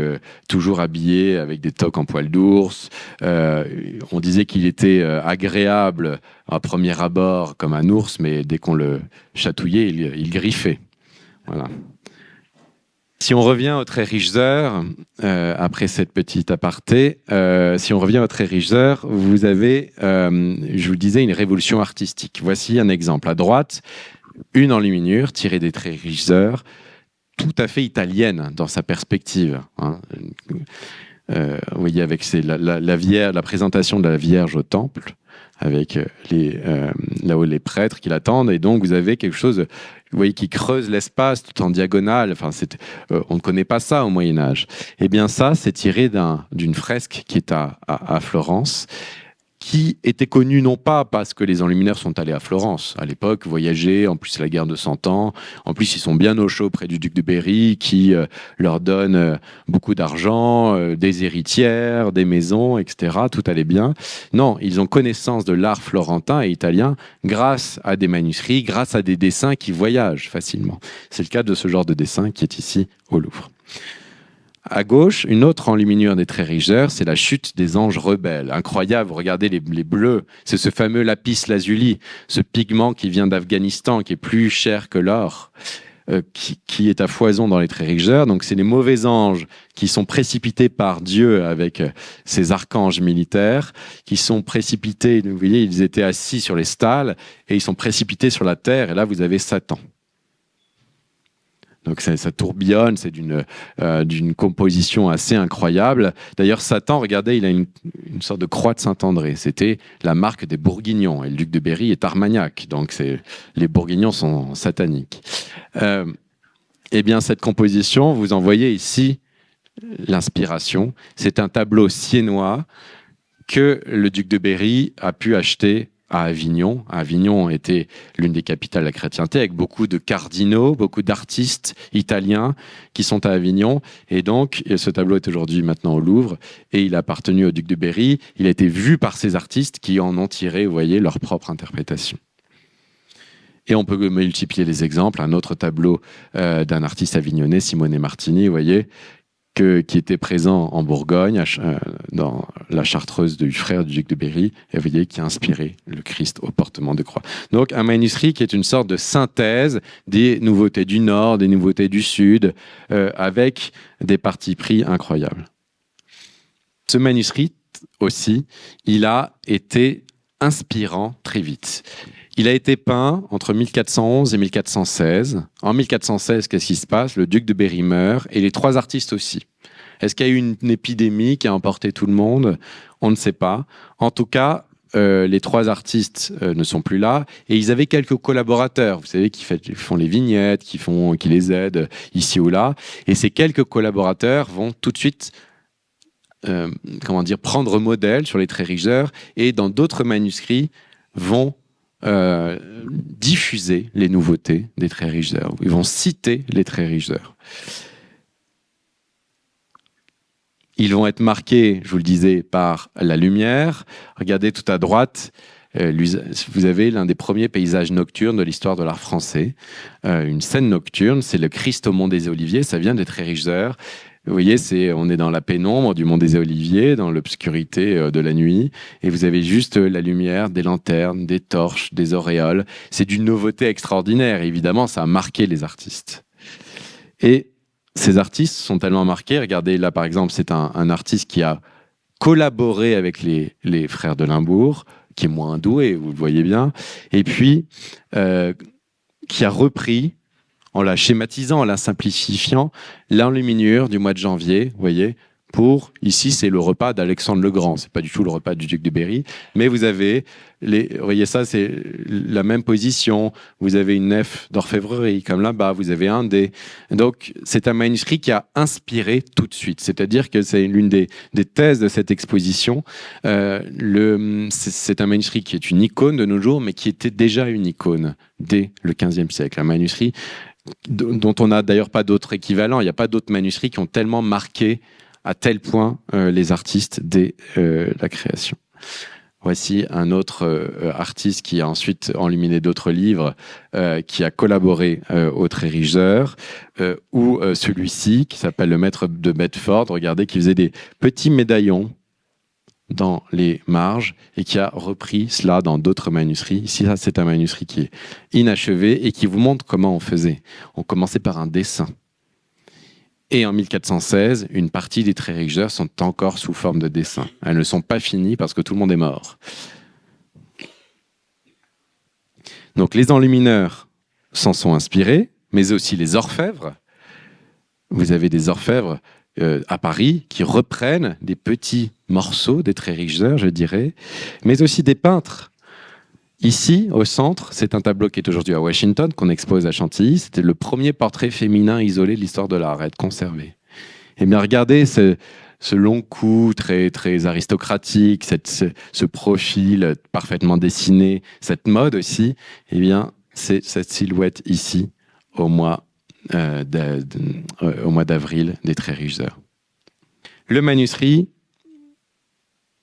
toujours habillé avec des toques en poil d'ours. On disait qu'il était agréable à premier abord comme un ours, mais dès qu'on le chatouillait, il griffait. Voilà. Si on revient aux Très Riches Heures, après cette petite aparté, si on revient aux Très Riches Heures, vous avez, je vous disais, une révolution artistique. Voici un exemple. À droite, une enluminure tirée des Très Riches Heures, tout à fait italienne dans sa perspective. Hein. Vous voyez, avec la présentation de la Vierge au temple, avec là-haut les prêtres qui l'attendent, et donc vous avez quelque chose, vous voyez, qui creuse l'espace tout en diagonale. Enfin, on ne connaît pas ça au Moyen-Âge. Eh bien ça, c'est tiré d'une fresque qui est à Florence, qui était connue non pas parce que les enlumineurs sont allés à Florence à l'époque, voyager, en plus c'est la guerre de 100 ans, en plus ils sont bien au chaud près du duc de Berry qui leur donne beaucoup d'argent, des héritières, des maisons, etc. Tout allait bien. Non, ils ont connaissance de l'art florentin et italien grâce à des manuscrits, grâce à des dessins qui voyagent facilement. C'est le cas de ce genre de dessin qui est ici au Louvre. À gauche, une autre enluminure des Très Riches Heures, c'est la chute des anges rebelles. Incroyable, vous regardez les bleus, c'est ce fameux lapis lazuli, ce pigment qui vient d'Afghanistan, qui est plus cher que l'or, qui est à foison dans les Très Riches Heures. Donc c'est les mauvais anges qui sont précipités par Dieu avec ses archanges militaires, qui sont précipités, vous voyez, ils étaient assis sur les stalles, et ils sont précipités sur la terre, et là vous avez Satan. Donc ça tourbillonne, c'est d'une composition assez incroyable. D'ailleurs, Satan, regardez, il a une sorte de croix de Saint-André. C'était la marque des Bourguignons. Et le duc de Berry est armagnac, donc les Bourguignons sont sataniques. Eh bien, cette composition, vous en voyez ici l'inspiration. C'est un tableau siennois que le duc de Berry a pu acheter à Avignon. Avignon était l'une des capitales de la chrétienté, avec beaucoup de cardinaux, beaucoup d'artistes italiens qui sont à Avignon. Et donc, ce tableau est aujourd'hui maintenant au Louvre, et il a appartenu au duc de Berry. Il a été vu par ces artistes qui en ont tiré, vous voyez, leur propre interprétation. Et on peut multiplier les exemples. Un autre tableau d'un artiste avignonnais, Simone Martini, vous voyez, qui était présent en Bourgogne, dans la chartreuse du frère du duc de Berry, et vous voyez, qui a inspiré le Christ au portement de croix. Donc un manuscrit qui est une sorte de synthèse des nouveautés du Nord, des nouveautés du Sud, avec des partis pris incroyables. Ce manuscrit aussi, il a été inspirant très vite. Il a été peint entre 1411 et 1416. En 1416, qu'est-ce qui se passe ? Le duc de Berry meurt et les 3 artistes aussi. Est-ce qu'il y a eu une épidémie qui a emporté tout le monde ? On ne sait pas. En tout cas, les trois artistes ne sont plus là et ils avaient quelques collaborateurs, vous savez, qui font les vignettes, qui les aident ici ou là. Et ces quelques collaborateurs vont tout de suite prendre modèle sur les Tréricheurs et dans d'autres manuscrits vont diffuser les nouveautés des Tréricheurs. Ils vont citer les Tréricheurs. Ils vont être marqués, je vous le disais, par la lumière. Regardez tout à droite, vous avez l'un des premiers paysages nocturnes de l'histoire de l'art français. Une scène nocturne, c'est le Christ au Mont des Oliviers, ça vient des Tréricheurs. Vous voyez, on est dans la pénombre du Mont des Oliviers, dans l'obscurité de la nuit, et vous avez juste la lumière, des lanternes, des torches, des auréoles. C'est d'une nouveauté extraordinaire, et évidemment, ça a marqué les artistes. Et ces artistes sont tellement marqués, regardez là par exemple, c'est un artiste qui a collaboré avec les frères de Limbourg, qui est moins doué, vous le voyez bien, et puis qui a repris, en la schématisant, en la simplifiant, l'enluminure du mois de janvier, vous voyez, ici c'est le repas d'Alexandre le Grand, c'est pas du tout le repas du duc de Berry, mais vous avez, vous voyez ça, c'est la même position, vous avez une nef d'orfèvrerie, comme là-bas, vous avez un dé. Donc c'est un manuscrit qui a inspiré tout de suite, c'est-à-dire que c'est l'une des thèses de cette exposition. C'est un manuscrit qui est une icône de nos jours, mais qui était déjà une icône dès le XVe siècle, un manuscrit dont on n'a d'ailleurs pas d'autres équivalents, il n'y a pas d'autres manuscrits qui ont tellement marqué à tel point les artistes dès la création. Voici un autre artiste qui a ensuite enluminé d'autres livres, qui a collaboré au Tréricheurs, ou celui-ci qui s'appelle le Maître de Bedford, regardez, qui faisait des petits médaillons dans les marges et qui a repris cela dans d'autres manuscrits. Ici, là, c'est un manuscrit qui est inachevé et qui vous montre comment on faisait. On commençait par un dessin. Et en 1416, une partie des Tréricheurs sont encore sous forme de dessin. Elles ne sont pas finies parce que tout le monde est mort. Donc les enlumineurs s'en sont inspirés, mais aussi les orfèvres. Vous avez des orfèvres à Paris qui reprennent des petits morceaux des Tréricheurs, je dirais, mais aussi des peintres. Ici, au centre, c'est un tableau qui est aujourd'hui à Washington, qu'on expose à Chantilly. C'était le premier portrait féminin isolé de l'histoire de l'art à être conservé. Et bien, regardez ce long cou très, très aristocratique, ce profil parfaitement dessiné, cette mode aussi. Eh bien, c'est cette silhouette ici, au mois d'avril des Tréricheurs. Le manuscrit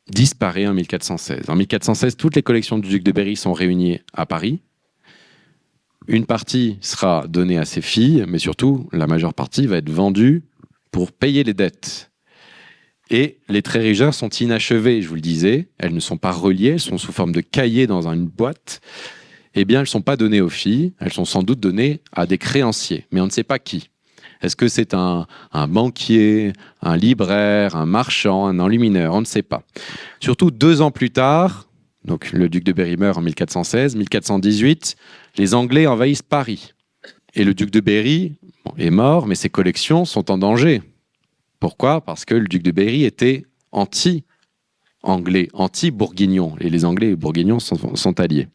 disparaît en 1416. En 1416, toutes les collections du duc de Berry sont réunies à Paris. Une partie sera donnée à ses filles, mais surtout, la majeure partie va être vendue pour payer les dettes. Et les Tréricheurs sont inachevées, je vous le disais. Elles ne sont pas reliées, elles sont sous forme de cahiers dans une boîte. Eh bien, elles ne sont pas données aux filles, elles sont sans doute données à des créanciers, mais on ne sait pas qui. Est-ce que c'est un banquier, un libraire, un marchand, un enlumineur? On ne sait pas. Surtout 2 ans plus tard, donc le duc de Berry meurt en 1416, 1418, les Anglais envahissent Paris. Et le duc de Berry est mort, mais ses collections sont en danger. Pourquoi? Parce que le duc de Berry était anti-anglais, anti-bourguignon. Et les Anglais et les bourguignons sont alliés.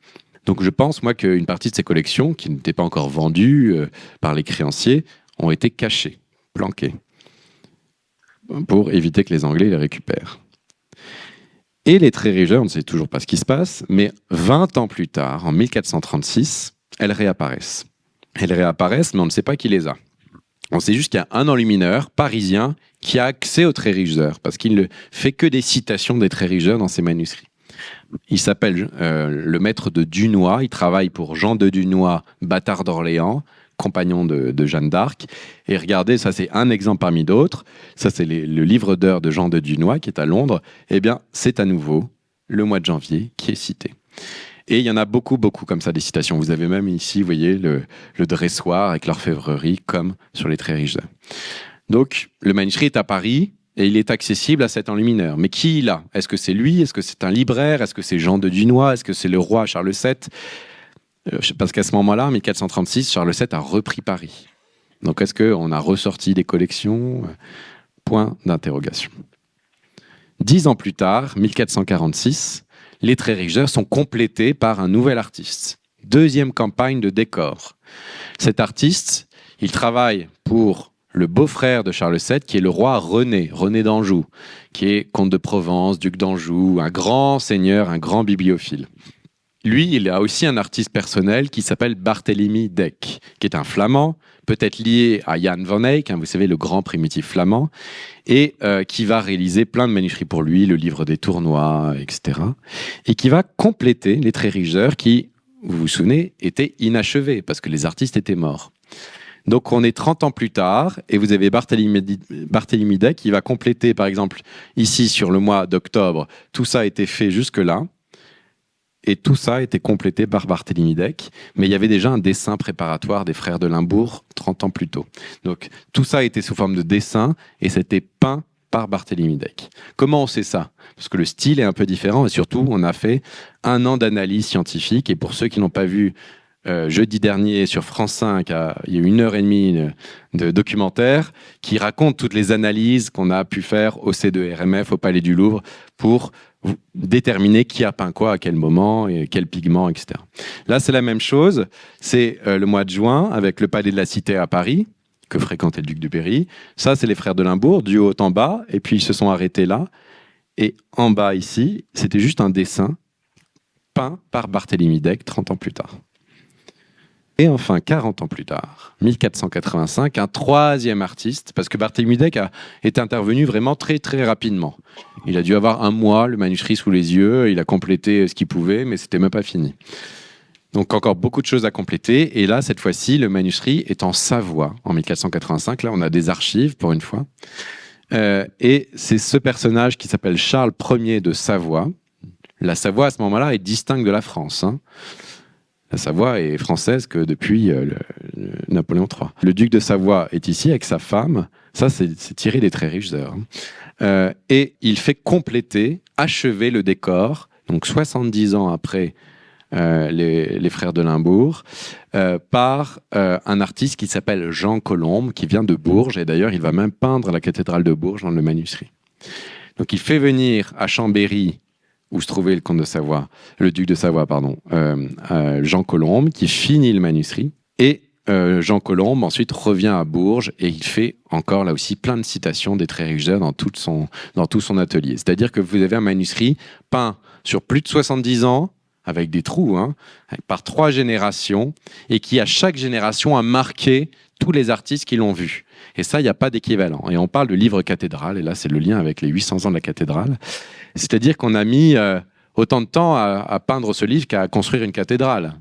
Donc je pense, moi, qu'une partie de ces collections, qui n'étaient pas encore vendues par les créanciers, ont été cachés, planqués, pour éviter que les Anglais les récupèrent. Et les Tréricheurs, on ne sait toujours pas ce qui se passe, mais 20 ans plus tard, en 1436, elles réapparaissent. Elles réapparaissent, mais on ne sait pas qui les a. On sait juste qu'il y a un enlumineur parisien qui a accès aux Tréricheurs, parce qu'il ne fait que des citations des Tréricheurs dans ses manuscrits. Il s'appelle le maître de Dunois, il travaille pour Jean de Dunois, bâtard d'Orléans, compagnon de Jeanne d'Arc. Et regardez, ça c'est un exemple parmi d'autres. Ça c'est le livre d'heures de Jean de Dunois qui est à Londres. Eh bien, c'est à nouveau le mois de janvier qui est cité. Et il y en a beaucoup, beaucoup comme ça des citations. Vous avez même ici, vous voyez, le dressoir avec l'orfèvrerie comme sur les Tréricheurs. Donc, le manuscrit est à Paris et il est accessible à cet enlumineur. Mais qui il a? Est-ce que c'est lui? Est-ce que c'est un libraire? Est-ce que c'est Jean de Dunois? Est-ce que c'est le roi Charles VII? Parce qu'à ce moment-là, en 1436, Charles VII a repris Paris. Donc, est-ce qu'on a ressorti des collections? Point d'interrogation. 10 ans plus tard, 1446, les traits riches d'heure sont complétés par un nouvel artiste. Deuxième campagne de décor. Cet artiste, il travaille pour le beau-frère de Charles VII, qui est le roi René d'Anjou, qui est comte de Provence, duc d'Anjou, un grand seigneur, un grand bibliophile. Lui, il a aussi un artiste personnel qui s'appelle Barthélemy Deck, qui est un flamand, peut-être lié à Jan van Eyck, vous savez, le grand primitif flamand, et qui va réaliser plein de manuscrits pour lui, le livre des tournois, etc. Et qui va compléter les traits riches d'heure qui, vous vous souvenez, étaient inachevés, parce que les artistes étaient morts. Donc on est 30 ans plus tard, et vous avez Barthélemy Deck qui va compléter, par exemple, ici sur le mois d'octobre, tout ça a été fait jusque-là, et tout ça a été complété par Barthélemy Deck, mais il y avait déjà un dessin préparatoire des frères de Limbourg 30 ans plus tôt. Donc tout ça a été sous forme de dessin, et c'était peint par Barthélemy Deck. Comment on sait ça? Parce que le style est un peu différent, et surtout, on a fait 1 an d'analyse scientifique, et pour ceux qui n'ont pas vu jeudi dernier sur France 5, il y a eu 1h30 de documentaire qui raconte toutes les analyses qu'on a pu faire au C2RMF, au Palais du Louvre, pour déterminer qui a peint quoi, à quel moment, et quel pigment, etc. Là, c'est la même chose. C'est le mois de juin, avec le Palais de la Cité à Paris, que fréquentait le duc de Berry. Ça, c'est les frères de Limbourg, du haut en bas, et puis ils se sont arrêtés là. Et en bas, ici, c'était juste un dessin peint par Barthélemy Deck 30 ans plus tard. Et enfin, 40 ans plus tard, 1485, un troisième artiste, parce que Barthélemy Deck est intervenu vraiment très très rapidement. Il a dû avoir 1 mois le manuscrit sous les yeux, il a complété ce qu'il pouvait, mais c'était même pas fini. Donc encore beaucoup de choses à compléter, et là, cette fois-ci, le manuscrit est en Savoie, en 1485. Là, on a des archives, pour une fois. Et c'est ce personnage qui s'appelle Charles Ier de Savoie. La Savoie, à ce moment-là, est distincte de la France, hein. La Savoie est française que depuis Napoléon III. Le duc de Savoie est ici avec sa femme. Ça, c'est tiré des traits riches d'heure. Et il fait compléter, achever le décor, donc 70 ans après les frères de Limbourg, par un artiste qui s'appelle Jean Colombe, qui vient de Bourges. Et d'ailleurs, il va même peindre la cathédrale de Bourges dans le manuscrit. Donc il fait venir à Chambéry, où se trouvait le duc de Savoie, Jean Colombe, qui finit le manuscrit. Et Jean Colombe ensuite revient à Bourges et il fait encore là aussi plein de citations des traits riches d'heure dans tout son atelier. C'est-à-dire que vous avez un manuscrit peint sur plus de 70 ans, avec des trous, par 3 générations, et qui à chaque génération a marqué tous les artistes qui l'ont vu. Et ça, il n'y a pas d'équivalent. Et on parle de livre cathédrale, et là c'est le lien avec les 800 ans de la cathédrale. C'est-à-dire qu'on a mis autant de temps à peindre ce livre qu'à construire une cathédrale.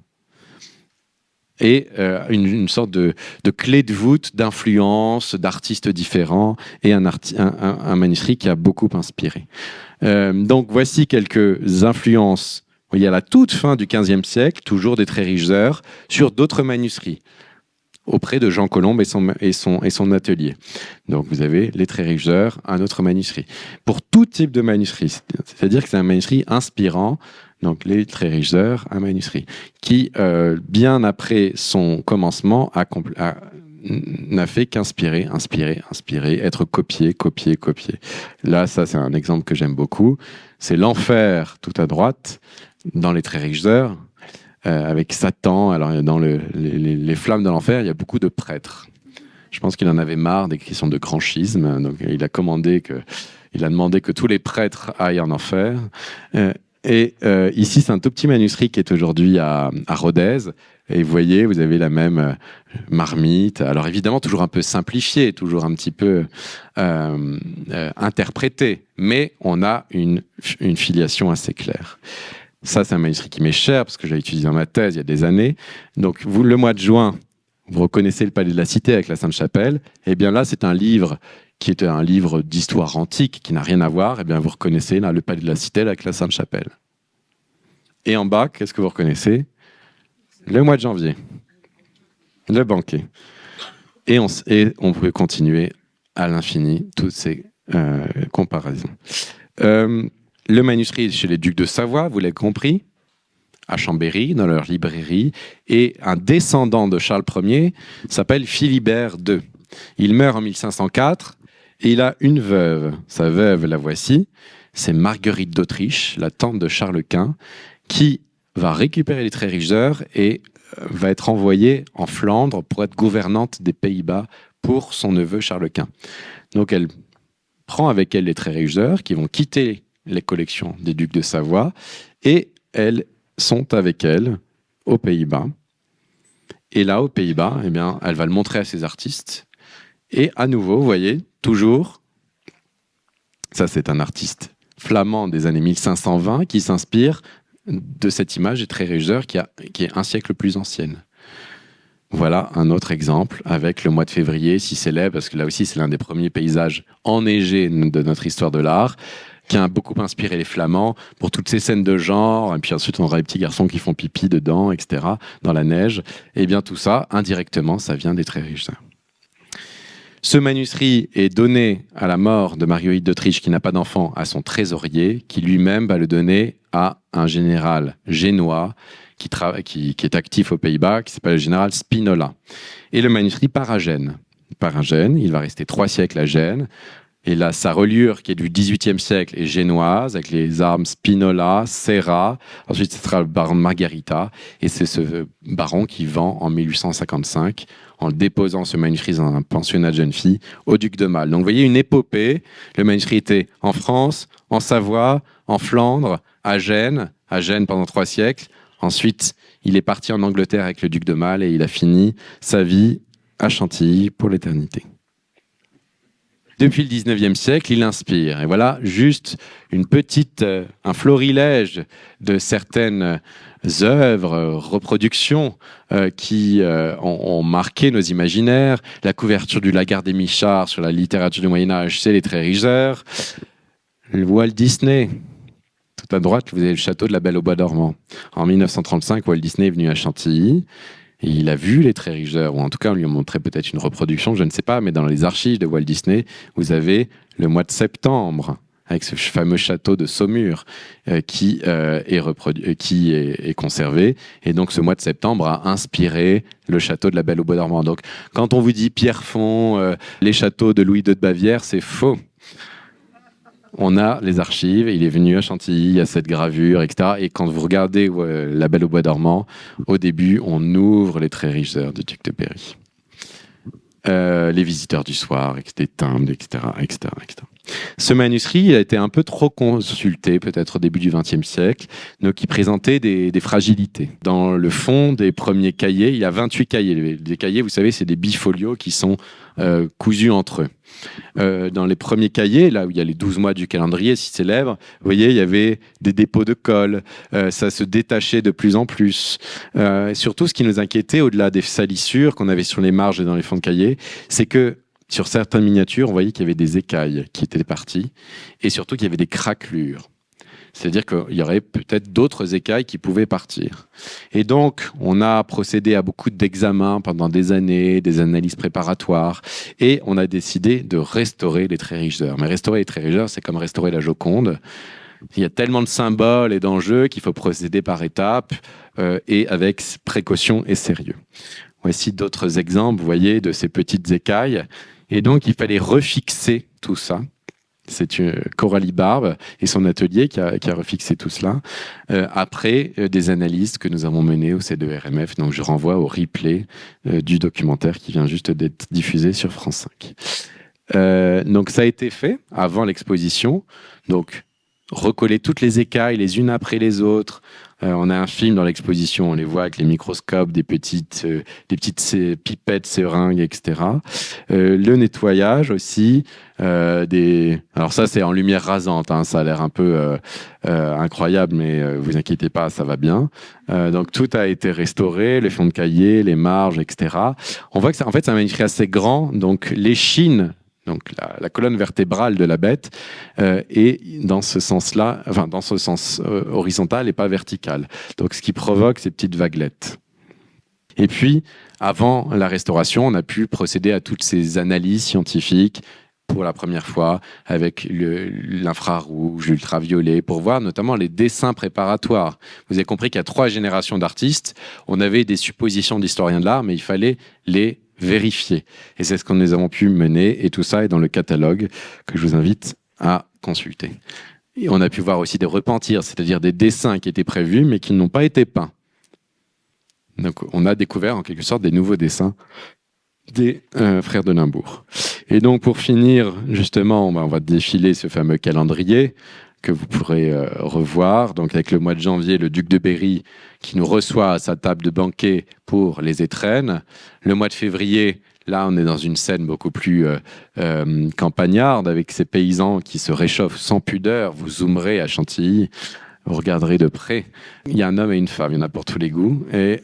Et une sorte de clé de voûte d'influence, d'artistes différents, et un manuscrit qui a beaucoup inspiré. Donc voici quelques influences. Il y a la toute fin du XVe siècle, toujours des traits riches d'heure, sur d'autres manuscrits, auprès de Jean Colombe et son atelier. Donc vous avez les traits riches d'heure, un autre manuscrit. Pour tout type de manuscrit, c'est-à-dire que c'est un manuscrit inspirant, donc les traits riches d'heure, un manuscrit, qui, bien après son commencement, n'a fait qu'inspirer, être copié. Là, ça c'est un exemple que j'aime beaucoup. C'est l'enfer tout à droite, dans les traits riches d'heure, avec Satan. Alors dans les flammes de l'enfer, il y a beaucoup de prêtres. Je pense qu'il en avait marre des questions de grand schisme, donc il a demandé que tous les prêtres aillent en enfer. Ici, c'est un tout petit manuscrit qui est aujourd'hui à Rodez. Et vous voyez, vous avez la même marmite. Alors évidemment, toujours un peu simplifié, toujours un petit peu interprété, mais on a une filiation assez claire. Ça, c'est un manuscrit qui m'est cher, parce que j'ai utilisé dans ma thèse il y a des années. Donc, le mois de juin, vous reconnaissez le Palais de la Cité avec la Sainte-Chapelle. Et bien là, c'est un livre qui était un livre d'histoire antique, qui n'a rien à voir. Et bien, vous reconnaissez là, le Palais de la Cité avec la Sainte-Chapelle. Et en bas, qu'est-ce que vous reconnaissez? Le mois de janvier. Le banquet. Et on peut continuer à l'infini toutes ces comparaisons. Le manuscrit est chez les ducs de Savoie, vous l'avez compris, à Chambéry, dans leur librairie. Et un descendant de Charles Ier s'appelle Philibert II. Il meurt en 1504 et il a une veuve. Sa veuve, la voici. c'est Marguerite d'Autriche, la tante de Charles Quint, qui va récupérer les très riches heures et va être envoyée en Flandre pour être gouvernante des Pays-Bas pour son neveu Charles Quint. Donc elle prend avec elle les très riches heures qui vont quitter les collections des ducs de Savoie et elles sont avec elle aux Pays-Bas. Et là, aux Pays-Bas, eh bien, elle va le montrer à ses artistes. Et à nouveau, vous voyez, toujours, ça c'est un artiste flamand des années 1520 qui s'inspire de cette image des très riches heures qui est un siècle plus ancienne. Voilà un autre exemple avec le mois de février, si célèbre, parce que là aussi c'est l'un des premiers paysages enneigés de notre histoire de l'art, qui a beaucoup inspiré les Flamands pour toutes ces scènes de genre, et puis ensuite on aura les petits garçons qui font pipi dedans, etc., dans la neige. Et bien tout ça, indirectement, ça vient des très riches heures. Ce manuscrit est donné à la mort de Marguerite d'Autriche, qui n'a pas d'enfant, à son trésorier, qui lui-même va le donner à un général génois qui est actif aux Pays-Bas, qui s'appelle le général Spinola. Et le manuscrit part à Gênes. Il part à Gênes, il va rester 3 siècles à Gênes. Et là, sa reliure, qui est du XVIIIe siècle, est génoise, avec les armes Spinola, Serra. Ensuite, ce sera le baron de Margarita. Et c'est ce baron qui vend en 1855, en déposant ce manuscrit dans un pensionnat de jeunes filles, au duc de Malle. Donc, vous voyez, une épopée. Le manuscrit était en France, en Savoie, en Flandre, à Gênes pendant 3 siècles. Ensuite, il est parti en Angleterre avec le duc de Malle et il a fini sa vie à Chantilly pour l'éternité. Depuis le 19e siècle, il inspire. Et voilà juste un florilège de certaines œuvres, reproductions qui ont marqué nos imaginaires. La couverture du Lagarde et Michard sur la littérature du Moyen-Âge, c'est les très riches heures. Le Walt Disney. Tout à droite, vous avez le château de la Belle au Bois dormant. En 1935, Walt Disney est venu à Chantilly. Et il a vu les très riches heures, ou en tout cas, on lui a montré peut-être une reproduction, je ne sais pas, mais dans les archives de Walt Disney, vous avez le mois de septembre, avec ce fameux château de Saumur qui est conservé. Et donc, ce mois de septembre a inspiré le château de la Belle au Bois dormant. Donc, quand on vous dit Pierrefonds, les châteaux de Louis II de Bavière, c'est faux. On a les archives, il est venu à Chantilly, il y a cette gravure, etc. Et quand vous regardez La Belle au Bois dormant, au début, on ouvre les très riches heures du duc de Berry. Les visiteurs du soir, des timbres, etc., etc., etc. Ce manuscrit a été un peu trop consulté, peut-être au début du XXe siècle, donc il présentait des fragilités. Dans le fond des premiers cahiers, il y a 28 cahiers. Les cahiers, vous savez, c'est des bifolios qui sont cousus entre eux. Dans les premiers cahiers, là où il y a les 12 mois du calendrier si célèbre, vous voyez, il y avait des dépôts de colle, ça se détachait de plus en plus. Et surtout, ce qui nous inquiétait, au-delà des salissures qu'on avait sur les marges et dans les fonds de cahiers, c'est que sur certaines miniatures, on voyait qu'il y avait des écailles qui étaient parties, et surtout qu'il y avait des craquelures. C'est-à-dire qu'il y aurait peut-être d'autres écailles qui pouvaient partir. Et donc, on a procédé à beaucoup d'examens pendant des années, des analyses préparatoires, et on a décidé de restaurer les très riches heures. Mais restaurer les très riches heures, c'est comme restaurer la Joconde. Il y a tellement de symboles et d'enjeux qu'il faut procéder par étapes et avec précaution et sérieux. Voici d'autres exemples, vous voyez, de ces petites écailles. Et donc, il fallait refixer tout ça. C'est Coralie Barbe et son atelier qui a refixé tout cela après des analyses que nous avons menées au C2RMF. Donc, je renvoie au replay du documentaire qui vient juste d'être diffusé sur France 5. Donc, ça a été fait avant l'exposition. Donc, recoller toutes les écailles les unes après les autres. On a un film dans l'exposition, on les voit avec les microscopes, des petites pipettes, seringues, etc. Le nettoyage aussi. Alors ça, c'est en lumière rasante, hein, ça a l'air un peu incroyable, mais vous inquiétez pas, ça va bien. Donc tout a été restauré, les fonds de cahier, les marges, etc. On voit que c'est un manuscrit assez grand, donc l'échine, donc la colonne vertébrale de la bête, est dans ce sens-là, enfin dans ce sens horizontal et pas vertical. Donc ce qui provoque ces petites vaguelettes. Et puis, avant la restauration, on a pu procéder à toutes ces analyses scientifiques pour la première fois avec l'infrarouge, l'ultraviolet, pour voir notamment les dessins préparatoires. Vous avez compris qu'il y a 3 générations d'artistes. On avait des suppositions d'historiens de l'art, mais il fallait les vérifier. Et c'est ce que nous avons pu mener, et tout ça est dans le catalogue que je vous invite à consulter. Et on a pu voir aussi des repentirs, c'est-à-dire des dessins qui étaient prévus mais qui n'ont pas été peints. Donc on a découvert en quelque sorte des nouveaux dessins des frères de Limbourg. Et donc pour finir, justement, on va défiler ce fameux calendrier que vous pourrez revoir. Donc avec le mois de janvier, le duc de Berry qui nous reçoit à sa table de banquet pour les étrennes. Le mois de février, là on est dans une scène beaucoup plus campagnarde avec ces paysans qui se réchauffent sans pudeur. Vous zoomerez à Chantilly. Vous regarderez de près. Il y a un homme et une femme, il y en a pour tous les goûts. Et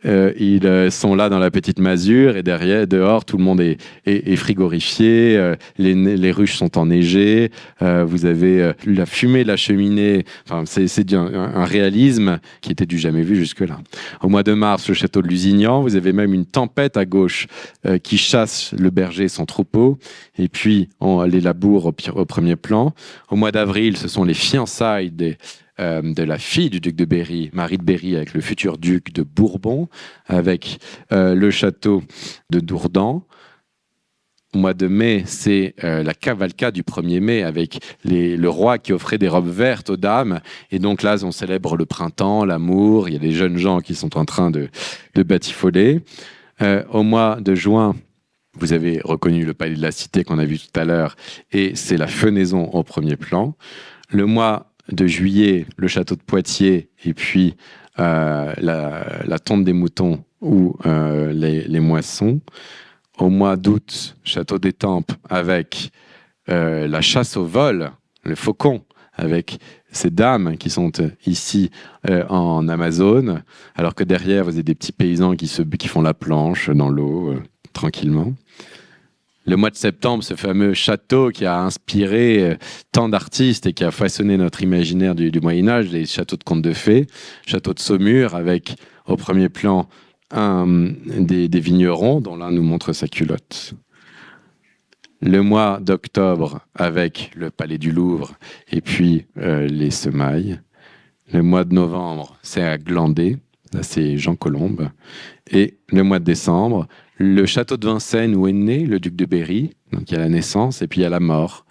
ils sont là dans la petite masure et derrière, dehors, tout le monde est frigorifié. Les ruches sont enneigées. Vous avez la fumée de la cheminée. Enfin, c'est un réalisme qui était du jamais vu jusque-là. Au mois de mars, le château de Lusignan, vous avez même une tempête à gauche qui chasse le berger et son troupeau. Et puis, les labours au premier plan. Au mois d'avril, ce sont les fiançailles de la fille du duc de Berry, Marie de Berry, avec le futur duc de Bourbon, avec le château de Dourdan. Au mois de mai, c'est la cavalcade du 1er mai, avec le roi qui offrait des robes vertes aux dames. Et donc là, on célèbre le printemps, l'amour. Il y a des jeunes gens qui sont en train de batifoler. Au mois de juin, vous avez reconnu le palais de la Cité qu'on a vu tout à l'heure, et c'est la fenaison au premier plan. Le mois de juillet, le château de Poitiers, et puis la tonte des moutons ou les moissons. Au mois d'août, château d'Étampes, avec la chasse au vol, le faucon, avec ces dames qui sont ici en Amazone, alors que derrière, vous avez des petits paysans qui font la planche dans l'eau, tranquillement. Le mois de septembre, ce fameux château qui a inspiré tant d'artistes et qui a façonné notre imaginaire du Moyen-Âge, les châteaux de contes de fées, château de Saumur, avec au premier plan des vignerons, dont l'un nous montre sa culotte. Le mois d'octobre, avec le palais du Louvre et puis les semailles. Le mois de novembre, c'est à Glandé, là c'est Jean Colombe. Et le mois de décembre, le château de Vincennes où est né le duc de Berry, donc il y a la naissance et puis il y a la mort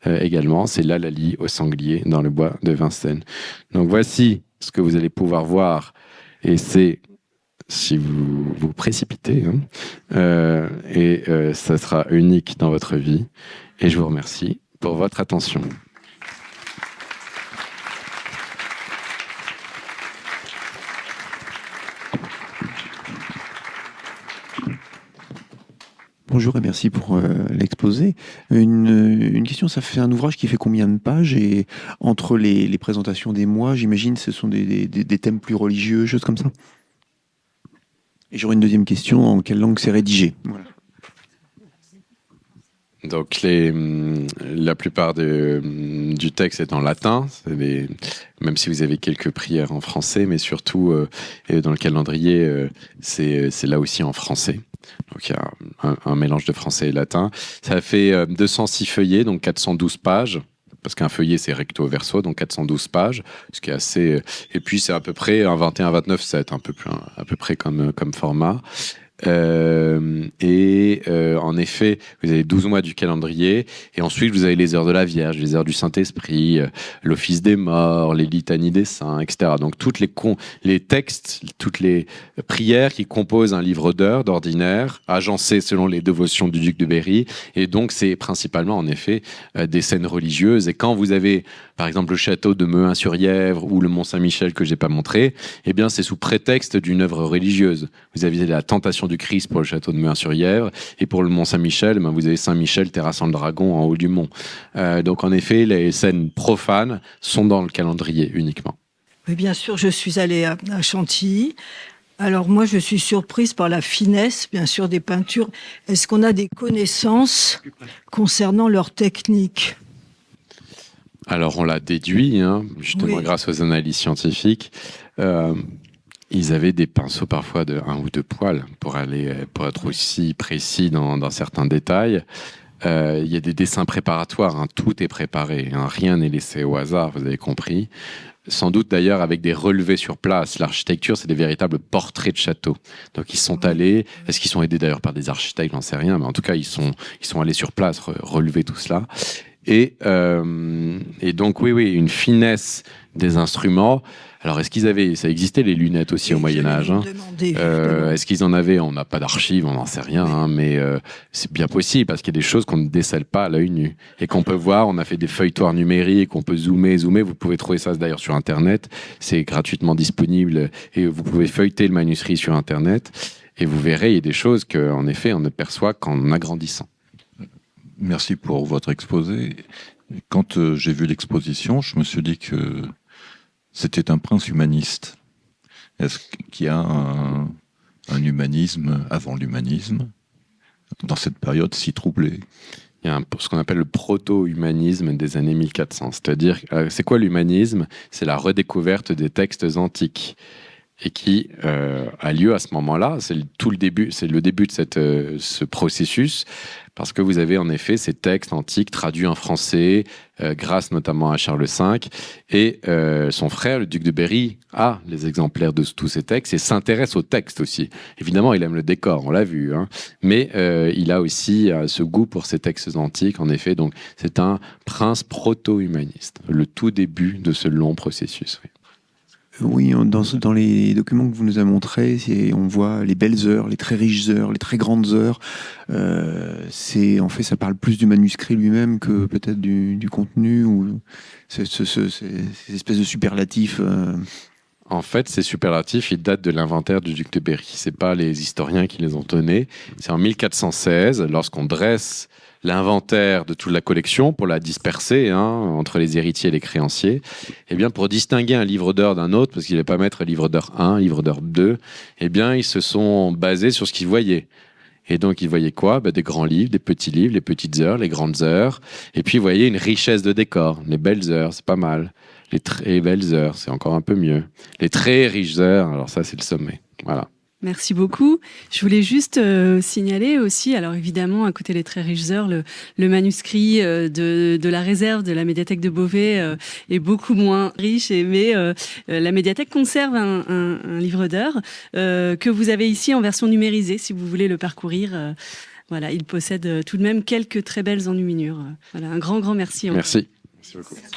également, c'est l'Hallali au sanglier dans le bois de Vincennes. Donc voici ce que vous allez pouvoir voir, et c'est si vous vous précipitez, ça sera unique dans votre vie, et je vous remercie pour votre attention. Bonjour et merci pour l'exposé. Une question, ça fait un ouvrage qui fait combien de pages? Et entre les présentations des mois, j'imagine ce sont des thèmes plus religieux, choses comme ça. Et j'aurais une deuxième question, en quelle langue c'est rédigé? Voilà. Donc la plupart du texte est en latin, même si vous avez quelques prières en français, mais surtout dans le calendrier, c'est là aussi en français. Donc il y a un mélange de français et latin. Ça fait 206 feuillets, donc 412 pages, parce qu'un feuillet c'est recto verso, donc 412 pages, ce qui est assez... Et puis c'est à peu près un 21-29-7, à peu près comme format. En effet, vous avez 12 mois du calendrier, et ensuite vous avez les heures de la Vierge, les heures du Saint-Esprit, l'office des morts, les litanies des saints, etc. Donc toutes les textes, toutes les prières qui composent un livre d'heures d'ordinaire, agencé selon les dévotions du duc de Berry, et donc c'est principalement en effet des scènes religieuses. Et quand vous avez par exemple le château de Mehun-sur-Yèvre ou le Mont-Saint-Michel que j'ai pas montré, eh bien c'est sous prétexte d'une œuvre religieuse. Vous avez la tentation du Christ pour le château de Mehun-sur-Yèvre, et pour le Mont-Saint-Michel, vous avez Saint-Michel terrassant le dragon en haut du mont. Donc en effet, les scènes profanes sont dans le calendrier uniquement. Oui, bien sûr, je suis allée à Chantilly. Alors moi, je suis surprise par la finesse, bien sûr, des peintures. Est-ce qu'on a des connaissances concernant leur technique ? Alors on l'a déduit, justement oui. Grâce aux analyses scientifiques. Ils avaient des pinceaux parfois de 1 ou 2 poils pour être aussi précis dans certains détails. Il y a des dessins préparatoires, tout est préparé, rien n'est laissé au hasard, vous avez compris. Sans doute d'ailleurs avec des relevés sur place. L'architecture, c'est des véritables portraits de châteaux. Donc ils sont allés, est-ce qu'ils sont aidés d'ailleurs par des architectes, j'en sais rien, mais en tout cas ils sont allés sur place relever tout cela. Et donc, oui, une finesse des instruments. Alors, ça existait les lunettes aussi au Moyen-Âge, hein. Est-ce qu'ils en avaient? On n'a pas d'archives, on n'en sait rien, hein, mais c'est bien possible parce qu'il y a des choses qu'on ne décèle pas à l'œil nu et qu'on peut voir. On a fait des feuilletoirs numériques, on peut zoomer. Vous pouvez trouver ça d'ailleurs sur Internet. C'est gratuitement disponible et vous pouvez feuilleter le manuscrit sur Internet et vous verrez, il y a des choses qu'en effet, on ne perçoit qu'en agrandissant. Merci pour votre exposé. Quand j'ai vu l'exposition, je me suis dit que c'était un prince humaniste. Est-ce qu'il y a un humanisme avant l'humanisme dans cette période si troublée? Il y a ce qu'on appelle le proto-humanisme des années 1400. C'est-à-dire, c'est quoi l'humanisme? C'est la redécouverte des textes antiques et qui a lieu à ce moment-là. C'est le début de ce processus, parce que vous avez en effet ces textes antiques traduits en français, grâce notamment à Charles V, et son frère, le duc de Berry, a les exemplaires de tous ces textes et s'intéresse aux textes aussi. Évidemment, il aime le décor, on l'a vu, hein, mais il a aussi ce goût pour ces textes antiques, en effet. Donc, c'est un prince proto-humaniste, le tout début de ce long processus. Oui. Oui, dans les documents que vous nous avez montrés, on voit les belles heures, les très riches heures, les très grandes heures. En fait, ça parle plus du manuscrit lui-même que peut-être du contenu ou ces espèces de superlatifs. En fait, ces superlatifs, ils datent de l'inventaire du duc de Berry. C'est pas les historiens qui les ont donnés. C'est en 1416, lorsqu'on dresse l'inventaire de toute la collection pour la disperser, hein, entre les héritiers et les créanciers. Eh bien, pour distinguer un livre d'heures d'un autre, parce qu'il ne va pas mettre livre d'heure 1, livre d'heure 2, eh bien, ils se sont basés sur ce qu'ils voyaient. Et donc, ils voyaient quoi? Des grands livres, des petits livres, les petites heures, les grandes heures. Et puis, vous voyez une richesse de décor. Les belles heures, c'est pas mal. Les très belles heures, c'est encore un peu mieux. Les très riches heures, alors ça, c'est le sommet. Voilà. Merci beaucoup. Je voulais juste signaler aussi, alors évidemment, à côté des très riches heures, le manuscrit de la réserve de la médiathèque de Beauvais est beaucoup moins riche, mais la médiathèque conserve un livre d'heures que vous avez ici en version numérisée, si vous voulez le parcourir. Voilà, il possède tout de même quelques très belles enluminures. Voilà, un grand merci. Merci. Merci beaucoup. Merci.